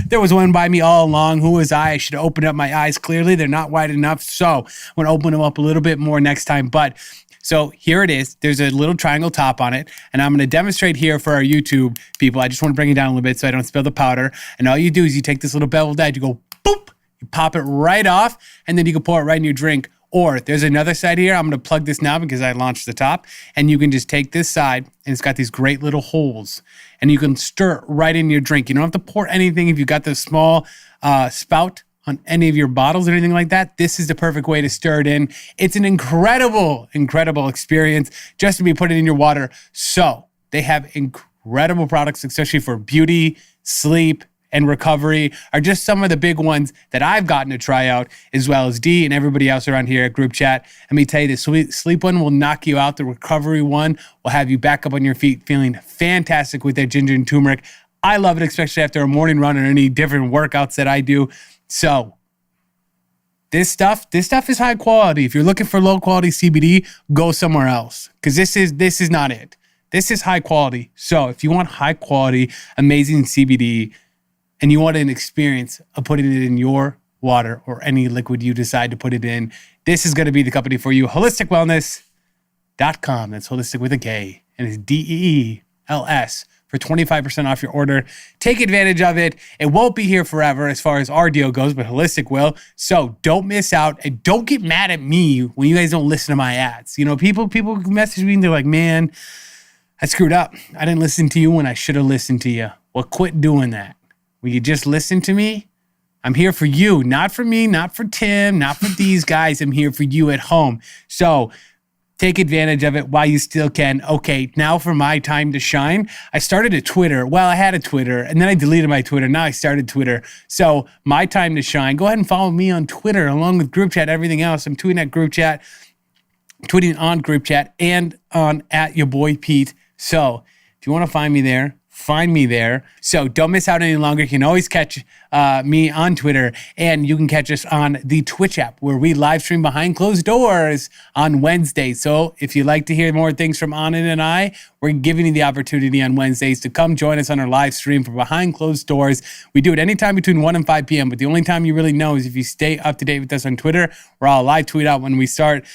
There was one by me all along. Who was I? I should have opened up my eyes clearly. They're not wide enough. So I'm going to open them up a little bit more next time. But so here it is. There's a little triangle top on it. And I'm going to demonstrate here for our YouTube people. I just want to bring it down a little bit so I don't spill the powder. And all you do is you take this little beveled edge, you go boop, you pop it right off, and then you can pour it right in your drink. Or there's another side here. I'm going to plug this now because I launched the top. And you can just take this side, and it's got these great little holes. And you can stir it right in your drink. You don't have to pour anything if you got the small spout on any of your bottles or anything like that. This is the perfect way to stir it in. It's an incredible, incredible experience just to be putting in your water. So they have incredible products, especially for beauty, sleep, and recovery are just some of the big ones that I've gotten to try out, as well as D and everybody else around here at Group Chat. Let me tell you, the sleep one will knock you out. The recovery one will have you back up on your feet feeling fantastic with their ginger and turmeric. I love it, especially after a morning run or any different workouts that I do. So this stuff is high quality. If you're looking for low quality CBD, go somewhere else because this is not it. This is high quality. So if you want high quality, amazing CBD, and you want an experience of putting it in your water or any liquid you decide to put it in, this is going to be the company for you. HolisticWellness.com. That's holistic with a K. And it's DEELS for 25% off your order. Take advantage of it. It won't be here forever as far as our deal goes, but Holistic will. So don't miss out. And don't get mad at me when you guys don't listen to my ads. You know, people message me and they're like, man, I screwed up. I didn't listen to you when I should have listened to you. Well, quit doing that. Will you just listen to me? I'm here for you, not for me, not for Tim, not for these guys. I'm here for you at home. So take advantage of it while you still can. Okay, now for my time to shine. I started a Twitter. Well, I had a Twitter, and then I deleted my Twitter. Now I started Twitter. So my time to shine. Go ahead and follow me on Twitter along with Group Chat, everything else. I'm tweeting at Group Chat, tweeting on Group Chat, and on @YourBoyPete. So if you want to find me there, find me there. So don't miss out any longer. You can always catch me on Twitter, and you can catch us on the Twitch app where we live stream behind closed doors on Wednesday. So if you'd like to hear more things from Anand and I, we're giving you the opportunity on Wednesdays to come join us on our live stream for behind closed doors. We do it anytime between 1 and 5 p.m., but the only time you really know is if you stay up to date with us on Twitter, or I'll live tweet out when we start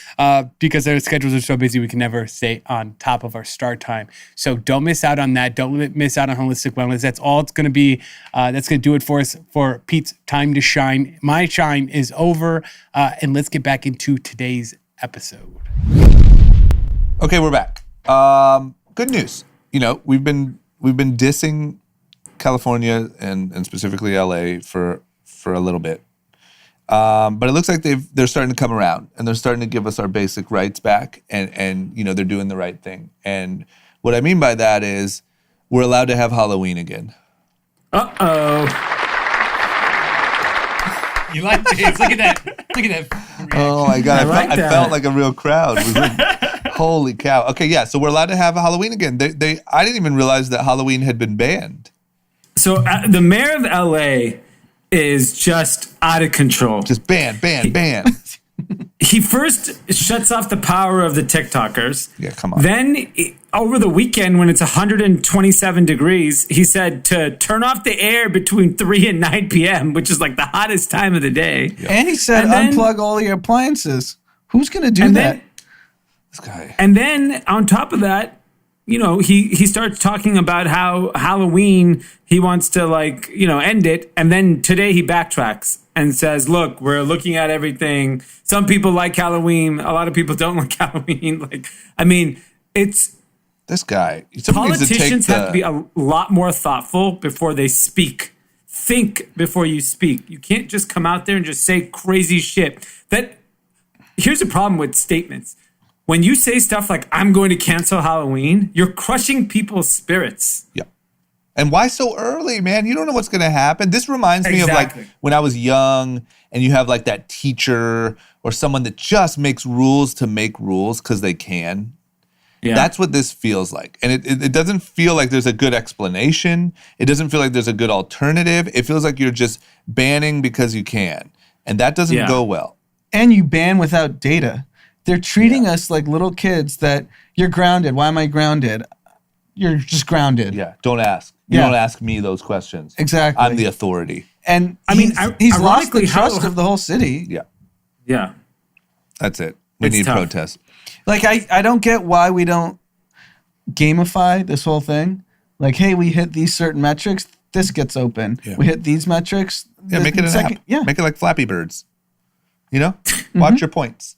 because our schedules are so busy we can never stay on top of our start time. So don't miss out on that. Don't miss out on Holistic Wellness. That's all it's going to be. That's going to do it for us for Pete's Time to Shine. My shine is over, and let's get back into today's episode. Okay, we're back. Good news. You know, we've been dissing California and specifically LA for a little bit. But it looks like they're starting to come around, and they're starting to give us our basic rights back, and you know, they're doing the right thing. And what I mean by that is we're allowed to have Halloween again. Uh-oh. You like this? Look at that. Look at that. Oh my God. I that. felt like a real crowd. It was like, holy cow. Okay, yeah, so we're allowed to have Halloween again. I didn't even realize that Halloween had been banned. So the mayor of LA is just out of control. Just ban. He first shuts off the power of the TikTokers. Yeah, come on. Then over the weekend, when it's 127 degrees, he said to turn off the air between 3 and 9 p.m., which is like the hottest time of the day. Yeah. And he said unplug all your appliances. Who's going to do that? This guy. And then on top of that, you know, he starts talking about how Halloween, he wants to end it. And then today he backtracks and says, look, we're looking at everything. Some people like Halloween. A lot of people don't like Halloween. It's This guy. politicians have to be a lot more thoughtful before they speak. Think before you speak. You can't just come out there and just say crazy shit. Here's the problem with statements. When you say stuff like, I'm going to cancel Halloween, you're crushing people's spirits. Yeah. And why so early, man? You don't know what's going to happen. This reminds me of when I was young and you have that teacher or someone that just makes rules to make rules because they can. Yeah. That's what this feels like. And it doesn't feel like there's a good explanation. It doesn't feel like there's a good alternative. It feels like you're just banning because you can. And that doesn't go well. And you ban without data. They're treating us like little kids that you're grounded. Why am I grounded? You're just grounded. Yeah, don't ask. You don't ask me those questions. Exactly. I'm the authority. And he's lost the trust of the whole city. Yeah. Yeah. That's it. We need protests. I don't get why we don't gamify this whole thing. Hey, we hit these certain metrics, this gets open. Yeah. We hit these metrics. Yeah, make it an app. Yeah. Make it like Flappy Birds. You know? Watch your points.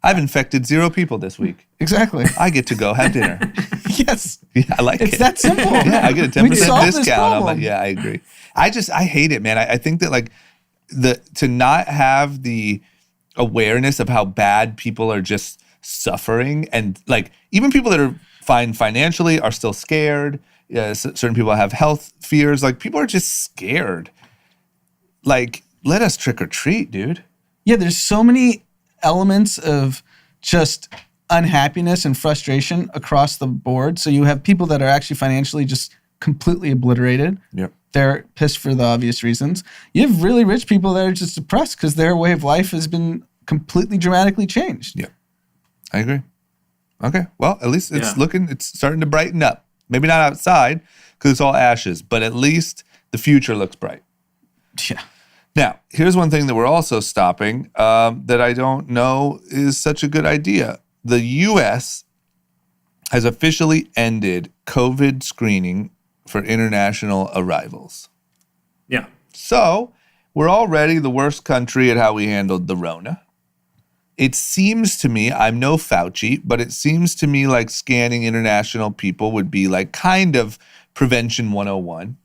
I've infected 0 people this week. Exactly. I get to go have dinner. Yes. Yeah, I like it. It's that simple. Yeah, I get a 10% discount. I agree. I hate it, man. I think that to not have the awareness of how bad people are just suffering, and even people that are fine financially are still scared. Certain people have health fears. People are just scared. Let us trick or treat, dude. Yeah, there's so many elements of just unhappiness and frustration across the board. So you have people that are actually financially just completely obliterated. Yep. They're pissed for the obvious reasons. You have really rich people that are just depressed because their way of life has been completely dramatically changed. Yeah, I agree. Okay, well, at least it's starting to brighten up. Maybe not outside because it's all ashes, but at least the future looks bright. Yeah. Now, here's one thing that we're also stopping that I don't know is such a good idea. The U.S. has officially ended COVID screening for international arrivals. Yeah. So we're already the worst country at how we handled the Rona. It seems to me, I'm no Fauci, but it seems to me like scanning international people would be kind of prevention 101.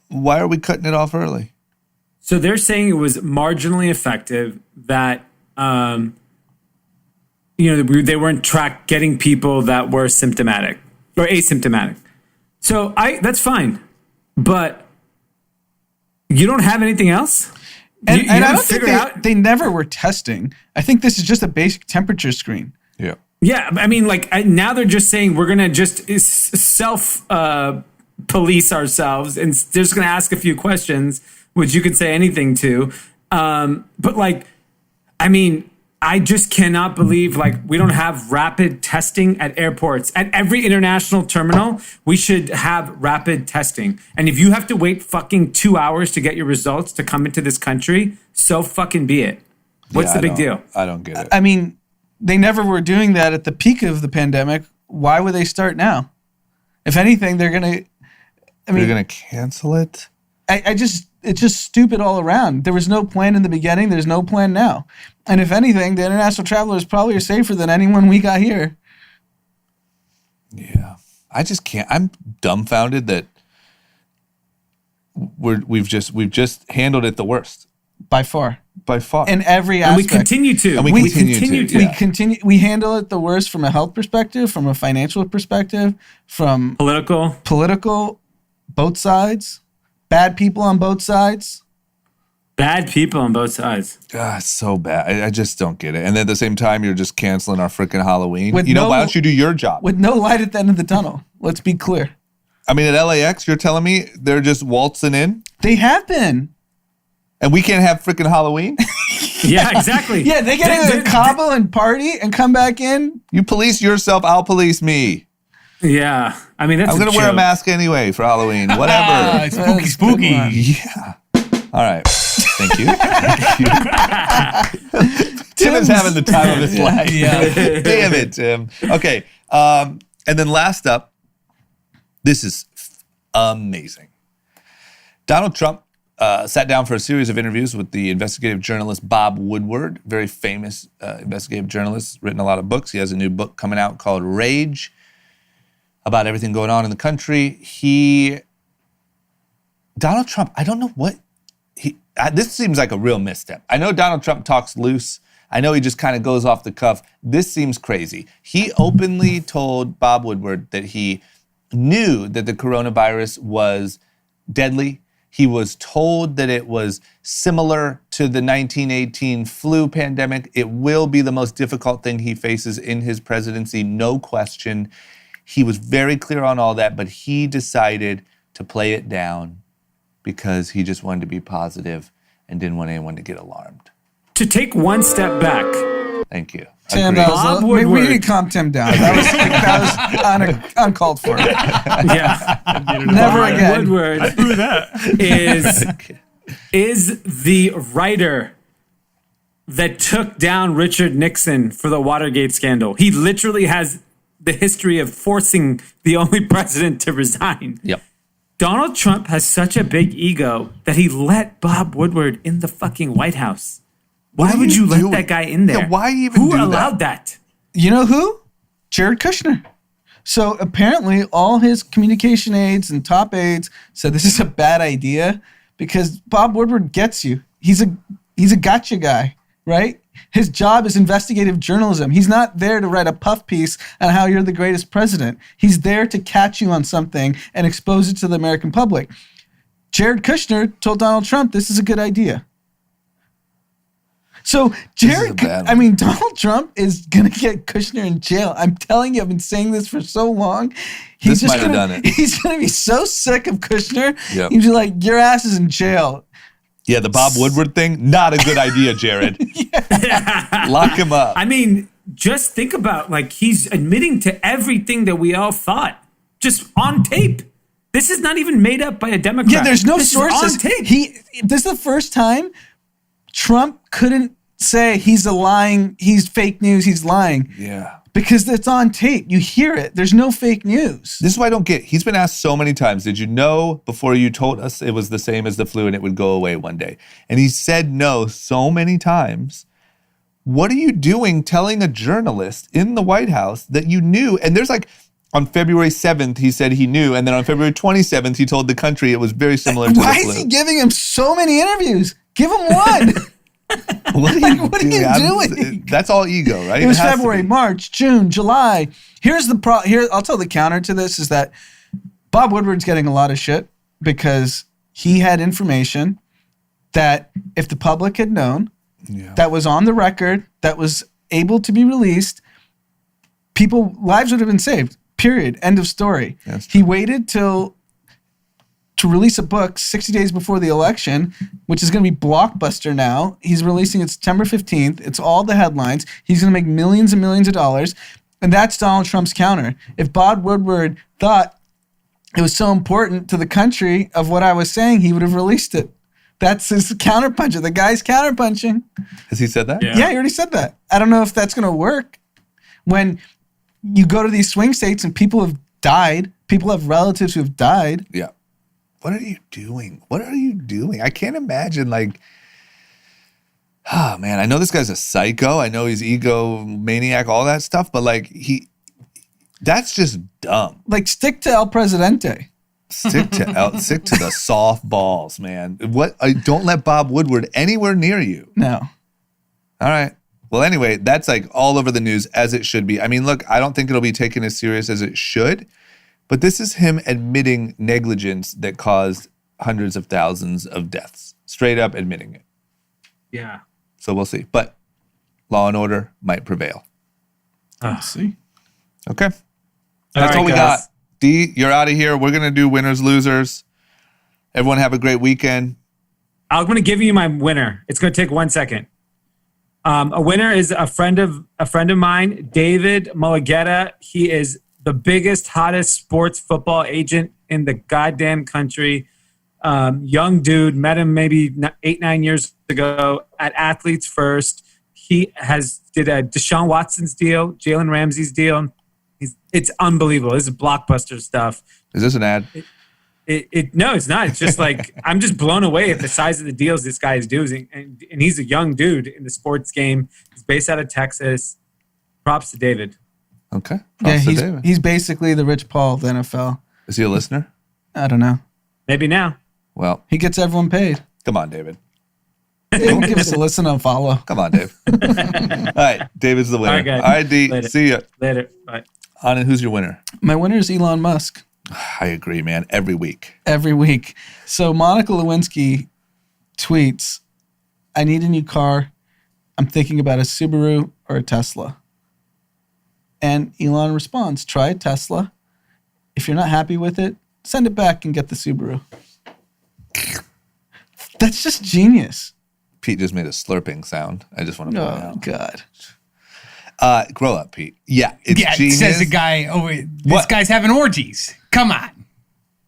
Why are we cutting it off early? So they're saying it was marginally effective, that they weren't getting people that were symptomatic or asymptomatic. So that's fine, but you don't have anything else. And I don't think they never were testing. I think this is just a basic temperature screen. Yeah. Yeah, I mean, like now they're just saying we're gonna just self police ourselves, and they're just gonna ask a few questions, which you could say anything to. But like, I mean, I just cannot believe like we don't have rapid testing at airports. At every international terminal, we should have rapid testing. And if you have to wait fucking 2 hours to get your results to come into this country, so fucking be it. What's the big deal? I don't get it. I mean, they never were doing that at the peak of the pandemic. Why would they start now? If anything, they're gonna cancel it. It's just stupid all around. There was no plan in the beginning. There's no plan now. And if anything, the international travelers probably are safer than anyone we got here. Yeah. I just can't. I'm dumbfounded that we've just handled it the worst. By far. In every and aspect. we continue to. And we continue to. Yeah. We handle it the worst from a health perspective, from a financial perspective, from political, both sides. Bad people on both sides. Bad people on both sides. God, it's so bad. I just don't get it. And then at the same time, you're just canceling our freaking Halloween. Why don't you do your job? With no light at the end of the tunnel. Let's be clear. I mean, at LAX, you're telling me they're just waltzing in? They have been. And we can't have freaking Halloween? Yeah, exactly. Yeah, they get into Cabo and party and come back in. You police yourself, I'll police me. Yeah. I mean, that's I'm going to wear a mask anyway for Halloween. Whatever. Spooky. Yeah. All right. Thank you. Tim is having the time of his life. Yeah. Damn it, Tim. Okay. And then last up, this is amazing. Donald Trump sat down for a series of interviews with the investigative journalist Bob Woodward, very famous investigative journalist, written a lot of books. He has a new book coming out called Rage, about everything going on in the country. Donald Trump, I don't know what, this seems like a real misstep. I know Donald Trump talks loose. I know he just kind of goes off the cuff. This seems crazy. He openly told Bob Woodward that he knew that the coronavirus was deadly. He was told that it was similar to the 1918 flu pandemic. It will be the most difficult thing he faces in his presidency, no question. He was very clear on all that, but he decided to play it down because he just wanted to be positive and didn't want anyone to get alarmed. To take one step back. Thank you. Tim, we need to calm Tim down. That was uncalled for. Yeah. Never again. Woodward is the writer that took down Richard Nixon for the Watergate scandal. He literally has the history of forcing the only president to resign. Yep. Donald Trump has such a big ego that he let Bob Woodward in the fucking White House. Why would you let that guy in there? Yeah, why even Who do allowed that? You know who? Jared Kushner. So apparently all his communication aides and top aides said this is a bad idea because Bob Woodward gets you. He's a gotcha guy, right? His job is investigative journalism. He's not there to write a puff piece on how you're the greatest president. He's there to catch you on something and expose it to the American public. Jared Kushner told Donald Trump this is a good idea. So Donald Trump is going to get Kushner in jail. I'm telling you, I've been saying this for so long. He's might have done it. He's going to be so sick of Kushner. Yep. He's like, your ass is in jail. Yeah, the Bob Woodward thing, not a good idea, Jared. Lock him up. I mean, just think about, like, he's admitting to everything that we all thought, just on tape. This is not even made up by a Democrat. Yeah, there's no this sources. Is on tape. This is the first time Trump couldn't say he's fake news, he's lying. Yeah. Because it's on tape. You hear it. There's no fake news. This is what I don't get. He's been asked so many times, did you know before you told us it was the same as the flu and it would go away one day? And he said no so many times. What are you doing telling a journalist in the White House that you knew? And there's like, on February 7th, he said he knew. And then on February 27th, he told the country it was very similar to the flu. Why is he giving him so many interviews? Give him one. What are you doing? That's all ego, right? It was February, March, June, July. Here's the here. I'll tell the counter to this is that Bob Woodward's getting a lot of shit because he had information that if the public had known, that was on the record, that was able to be released, lives would have been saved. Period. End of story. He waited to release a book 60 days before the election, which is going to be blockbuster now. He's releasing it September 15th. It's all the headlines. He's going to make millions and millions of dollars. And that's Donald Trump's counter. If Bob Woodward thought it was so important to the country of what I was saying, he would have released it. That's his counterpuncher. The guy's counterpunching. Has he said that? Yeah, he already said that. I don't know if that's going to work. When you go to these swing states and people have died, people have relatives who have died. Yeah. What are you doing? What are you doing? I can't imagine, like, oh, man, I know this guy's a psycho. I know he's egomaniac, all that stuff, but, like, that's just dumb. Like, stick to El Presidente. Stick to the soft balls, man. Don't let Bob Woodward anywhere near you. No. All right. Well, anyway, that's, like, all over the news, as it should be. I mean, look, I don't think it'll be taken as serious as it should. But this is him admitting negligence that caused hundreds of thousands of deaths. Straight up admitting it. Yeah. So we'll see. But law and order might prevail. Let's see. Okay. That's all we got. D, you're out of here. We're going to do winners, losers. Everyone have a great weekend. I'm going to give you my winner. It's going to take 1 second. A winner is a friend of mine, David Mulugeta. He is the biggest, hottest sports football agent in the goddamn country. Young dude, met him maybe 8-9 years ago at Athletes First. He did a Deshaun Watson's deal, Jalen Ramsey's deal. It's unbelievable. This is blockbuster stuff. Is this an ad? No, it's not. It's just like, I'm just blown away at the size of the deals this guy is doing. And he's a young dude in the sports game. He's based out of Texas. Props to David. Okay. Yeah, he's basically the Rich Paul of the NFL. Is he a listener? I don't know. Maybe now. Well, he gets everyone paid. Come on, David. Don't give us a listen and follow. Come on, Dave. All right, David's the winner. All right, D. Later. See ya. Later. Bye. Anand, who's your winner? My winner is Elon Musk. I agree, man. Every week. So Monica Lewinsky tweets, I need a new car. I'm thinking about a Subaru or a Tesla. And Elon responds, try a Tesla. If you're not happy with it, send it back and get the Subaru. That's just genius. Pete just made a slurping sound. I just want to point out. God. Grow up, Pete. Yeah, it's genius. Says the guy, this guy's having orgies. Come on.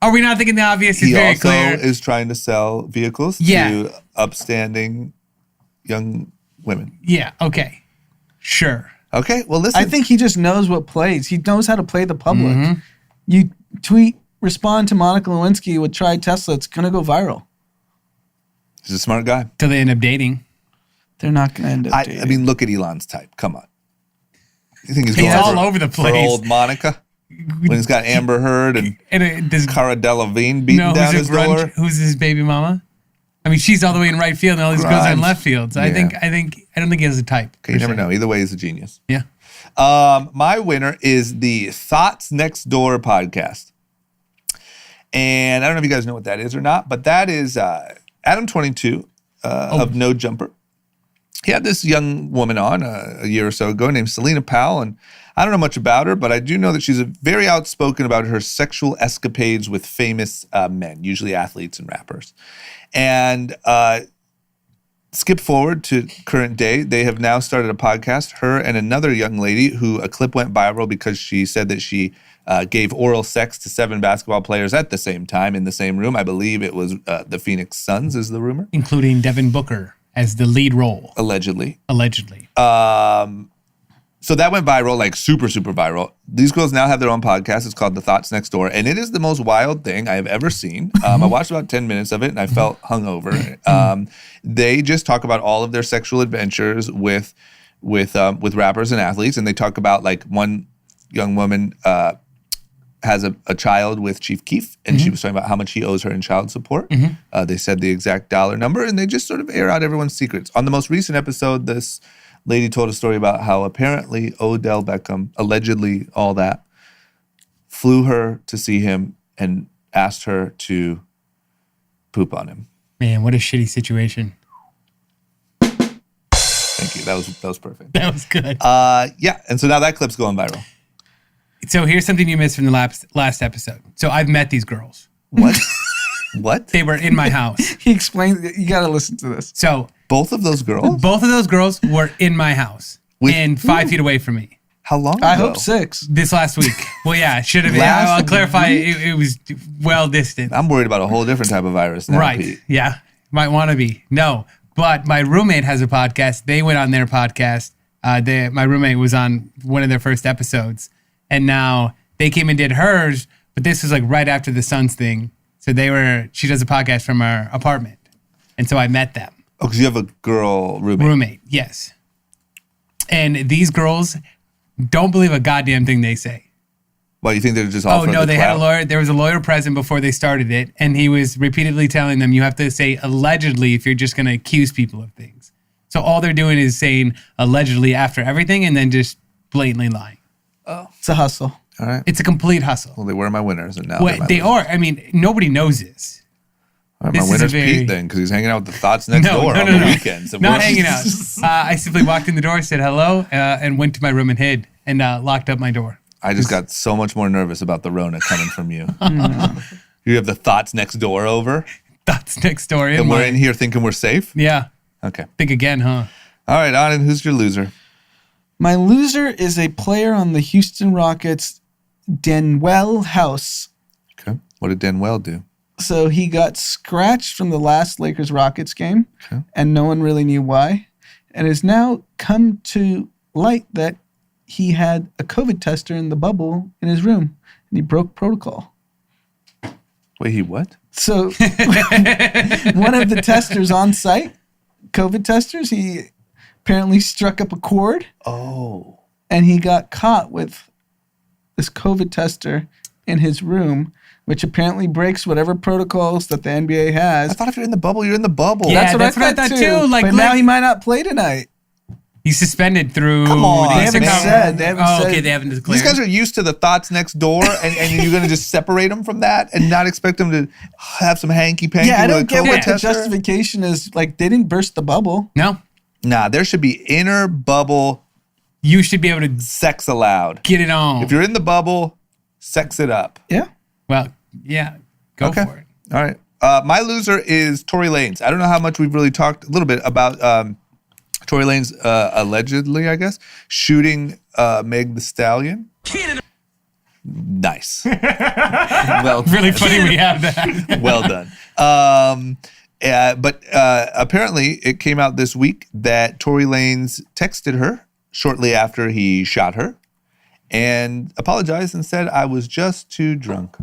Are we not thinking the obvious? It's very clear. He also is trying to sell vehicles to upstanding young women. Yeah, okay. Sure. Okay, well, listen. I think he just knows what plays. He knows how to play the public. Mm-hmm. You respond to Monica Lewinsky with try Tesla, it's going to go viral. He's a smart guy. Till they end up dating. They're not going to end up dating. I mean, look at Elon's type. Come on. You think he's going all over the place. For old Monica? When he's got Amber Heard and Cara Delevingne beating down his door? Who's his baby mama? I mean, she's all the way in right field and all these girls are in left field. So I don't think he has a type. Okay, you never know. Either way, he's a genius. Yeah. My winner is the Thoughts Next Door podcast. And I don't know if you guys know what that is or not, but that is Adam22 of No Jumper. He had this young woman on a year or so ago named Selena Powell, and I don't know much about her, but I do know that she's very outspoken about her sexual escapades with famous men, usually athletes and rappers. And skip forward to current day, they have now started a podcast, her and another young lady who a clip went viral because she said that she gave oral sex to 7 basketball players at the same time in the same room. I believe it was the Phoenix Suns is the rumor. Including Devin Booker as the lead role. Allegedly. So that went viral, like super, super viral. These girls now have their own podcast. It's called The Thoughts Next Door. And it is the most wild thing I have ever seen. I watched about 10 minutes of it and I felt hungover. They just talk about all of their sexual adventures with rappers and athletes. And they talk about, like, one young woman has a child with Chief Keef, and she was talking about how much he owes her in child support. They said the exact dollar number, and they just sort of air out everyone's secrets. On the most recent episode, this lady told a story about how apparently Odell Beckham, allegedly all that, flew her to see him and asked her to poop on him. Man, what a shitty situation. Thank you. That was perfect. That was good. Yeah, and so now that clip's going viral. So here's something you missed from the last episode. So I've met these girls. What? What? They were in my house. He explained. You got to listen to this. So Both of those girls? both of those girls were in my house With- and 5 feet away from me. How long ago? I hope 6. This last week. Well, yeah, it should have been. Last I'll clarify. It was well distant. I'm worried about a whole different type of virus now, Right. Pete. Yeah. Might want to be. No. But my roommate has a podcast. They went on their podcast. My roommate was on one of their first episodes. And now they came and did hers. But this was like right after the Suns thing. So she does a podcast from our apartment. And so I met them. Oh, because you have a girl roommate. Roommate, yes. And these girls don't believe a goddamn thing they say. Well, you think they're just all Oh for no, the they had a clout? lawyer. There was a lawyer present before they started it, and he was repeatedly telling them you have to say allegedly if you're just going to accuse people of things. So all they're doing is saying allegedly after everything, and then just blatantly lying. It's a hustle. All right. It's a complete hustle. Well, they were my winners, and now Well, they're my they losers. are. I mean, nobody knows this. All right, this my is a winner's very- Pete then, because he's hanging out with the thoughts next door on the weekends. And Not we're- hanging out. I simply walked in the door, said hello, and went to my room and hid, and locked up my door. I just got so much more nervous about the Rona coming from you. You have the thoughts next door over, That's next door. and we're in here thinking we're safe? Yeah. Okay. Think again, huh? All right, Anand, who's your loser? My loser is a player on the Houston Rockets, Denwell House. Okay. What did Denwell do? So he got scratched from the last Lakers Rockets game, and no one really knew why. And has now come to light that he had a COVID tester in the bubble in his room, and he broke protocol. Wait, he what? So one of the testers on site, COVID testers, he apparently struck up a chord, Oh. and he got caught with this COVID tester in his room, which apparently breaks whatever protocols that the NBA I has. thought if you're in the bubble, you're in the bubble. Yeah. that's what I thought too. Like, but now he might not play tonight. He's suspended through. Come on, the they haven't Instagram- said- they haven't oh, said- okay, they haven't declared. These guys are used to the thoughts next door, and you're going to just separate them from that and not expect them to have some hanky-panky Yeah, I with don't a get COVID what the tester? justification is. Like, they didn't burst the bubble. No, Nah, there should be inner bubble you should be able to sex allowed. get it on. If you're in the bubble, sex it up. Yeah. Well, yeah, go Okay. for it. All right. My loser is Tory Lanez. I don't know how much we've really talked a little bit about Tory Lanez allegedly, I guess, shooting Meg the Stallion. Nice. Well, Really funny we have that. well done. But apparently, it came out this week that Tory Lanez texted her shortly after he shot her and apologized and said, "I was just too drunk."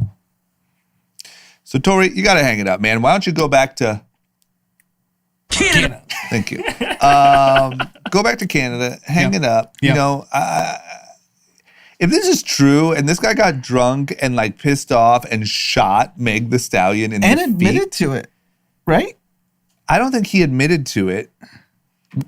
So, Tory, you got to hang it up, man. Why don't you go back to Canada. Thank you. Go back to Canada, hang it up. Yeah. You know, if this is true and this guy got drunk and like pissed off and shot Meg the Stallion in And the admitted feet, to it, right? I don't think he admitted to it.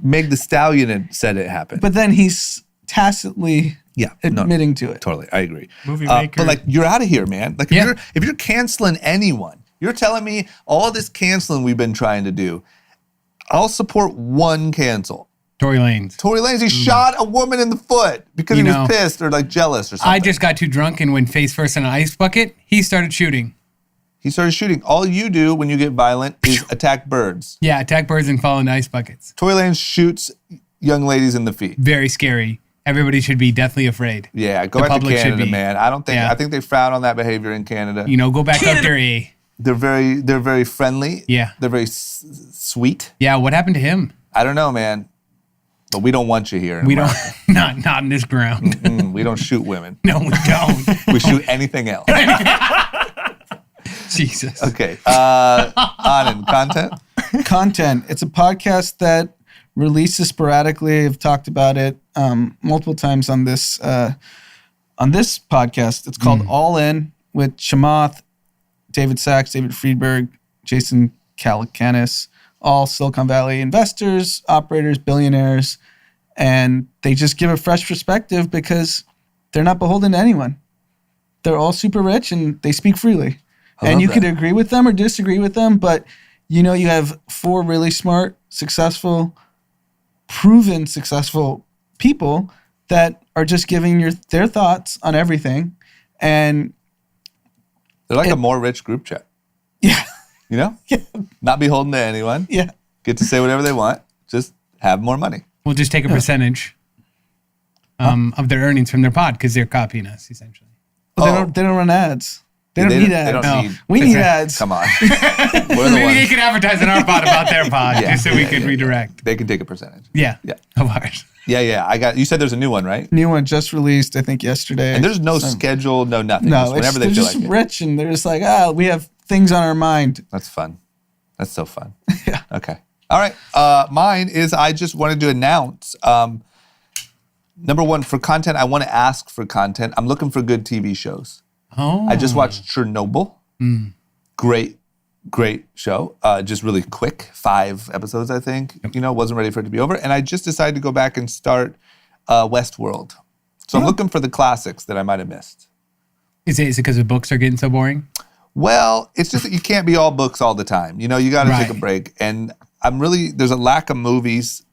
Meg the Stallion had said it happened. But then he's tacitly yeah, no, admitting to it. totally, I agree. Movie But maker. like, you're out of here, man. Like, Yeah. if you're canceling anyone, you're telling me all this canceling we've been trying to do. I'll support one cancel. Tory Lanez. Tory Lanez, he shot a woman in the foot because You he know, was pissed or like jealous or something. I just got too drunk and went face first in an ice bucket. He started shooting. He started shooting. All you do when you get violent is attack birds. Yeah, attack birds and fall into ice buckets. Tory Lanez shoots young ladies in the feet. Very scary. Everybody should be deathly afraid. Yeah, go The back to public should Canada, be. man. I don't think. Yeah. I think they frown on that behavior in Canada. You know, go back up there. Eh? They're very friendly. Yeah. They're very sweet. Yeah, what happened to him? I don't know, man. But we don't want you here. in We don't, America. not in this ground. We don't shoot women. No, we don't. We shoot anything else. Jesus. Okay. On content. Content. It's a podcast that releases sporadically. I've talked about it multiple times on this podcast. It's called All In with Chamath, David Sachs, David Friedberg, Jason Calacanis, all Silicon Valley investors, operators, billionaires, and they just give a fresh perspective because they're not beholden to anyone. They're all super rich and they speak freely. And love you that. could agree with them or disagree with them, but you know you have 4 really smart, successful, proven successful people that are just giving their thoughts on everything. And They're like a more rich group chat. yeah, You know? yeah, Not beholden to anyone. yeah. Get to say whatever they want. Just have more money. We'll just take a percentage of their earnings from their pod because they're copying us essentially. Well, they don't run ads. They don't need ads. They don't No. need. We need ads. Come on. We're the Maybe they ones. could advertise in our pod about their pod Yeah, just so we yeah, could yeah, redirect. They can take a percentage. Yeah. Yeah. Of ours. Yeah. You said there's a new one, right? New one just released, I think, yesterday. And there's no schedule, no nothing. No, just whenever they're they feel just like it. rich, and they're just like, we have things on our mind. That's fun. That's so fun. Yeah. Okay. All right. Mine is I just wanted to announce, number one, for content, I want to ask for content. I'm looking for good TV shows. Oh. I just watched Chernobyl. Great show. Just really quick, 5 episodes, I think. You know, wasn't ready for it to be over. And I just decided to go back and start Westworld. So I'm looking for the classics that I might have missed. Is it because the books are getting so boring? Well, it's just that you can't be all books all the time. You know, you got to take a Right. break. And there's a lack of movies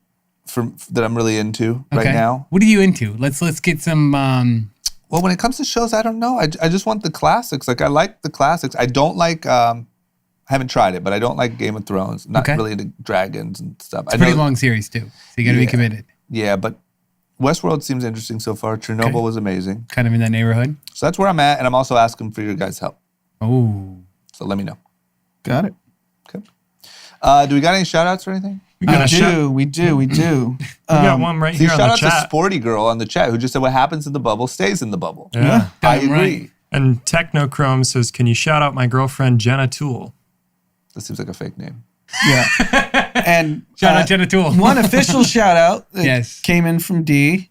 that I'm really into right now. What are you into? Let's get some. Well, when it comes to shows, I don't know. I just want the classics. Like, I like the classics. I don't like, I haven't tried it, but I don't like Game of Thrones. Not really into dragons and stuff. It's a pretty long series too, so you got to be committed. Yeah, but Westworld seems interesting so far. Chernobyl was amazing. Kind of in that neighborhood. So that's where I'm at, and I'm also asking for your guys' help. Oh. So let me know. Got it. Okay. Do we got any shout-outs or anything? We got a We do. We got one right See, here on shout the out to chat. Sporty Girl on the chat who just said what happens in the bubble stays in the bubble. Yeah. I Damn agree. right. And Technochrome says, "Can you shout out my girlfriend Jenna Toole?" That seems like a fake name. Yeah. And Shout out Jenna Toole. one official shout out that Yes. came in from D.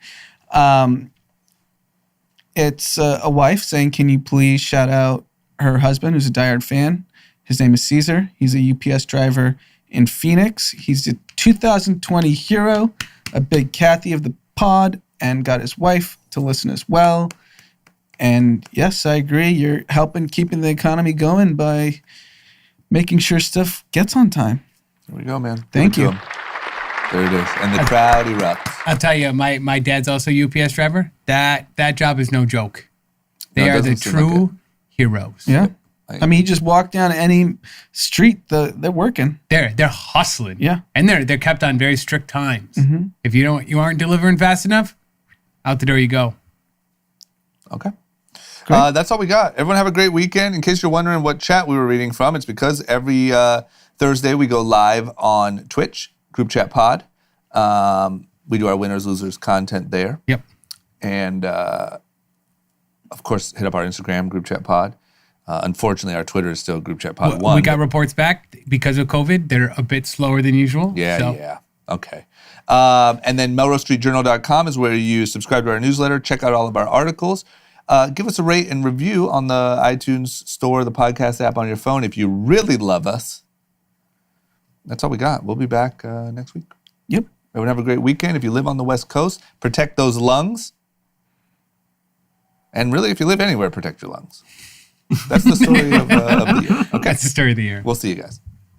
It's a wife saying, "Can you please shout out her husband, who's a diehard fan? His name is Caesar. He's a UPS driver in Phoenix. He's a 2020 hero, a big Kathy of the pod, and got his wife to listen as well." And yes, I agree. You're helping keeping the economy going by making sure stuff gets on time. There we go, man. Thank Give it you. to 'em. There it is. And the crowd erupts. I'll tell you, my dad's also a UPS driver. That job is no joke. No, They it are the doesn't seem like true heroes. Yeah. I- I mean, you just walk down any street, they're working. They're hustling. Yeah. And they're kept on very strict times. If you aren't delivering fast enough, out the door you go. Okay. That's all we got. Everyone have a great weekend. In case you're wondering what chat we were reading from, it's because every Thursday we go live on Twitch, Group Chat Pod. We do our winners, losers content there. Yep. And, of course, hit up our Instagram, Group Chat Pod. Unfortunately, our Twitter is still Group Chat Pod 1. We got reports back because of COVID. They're a bit slower than usual. Yeah. Okay. And then MelroseStreetJournal.com is where you subscribe to our newsletter, check out all of our articles. Give us a rate and review on the iTunes store, the podcast app on your phone if you really love us. That's all we got. We'll be back next week. Yep. Everyone have a great weekend. If you live on the West Coast, protect those lungs. And really, if you live anywhere, protect your lungs. That's the story of the year. Okay. That's the story of the year. We'll see you guys.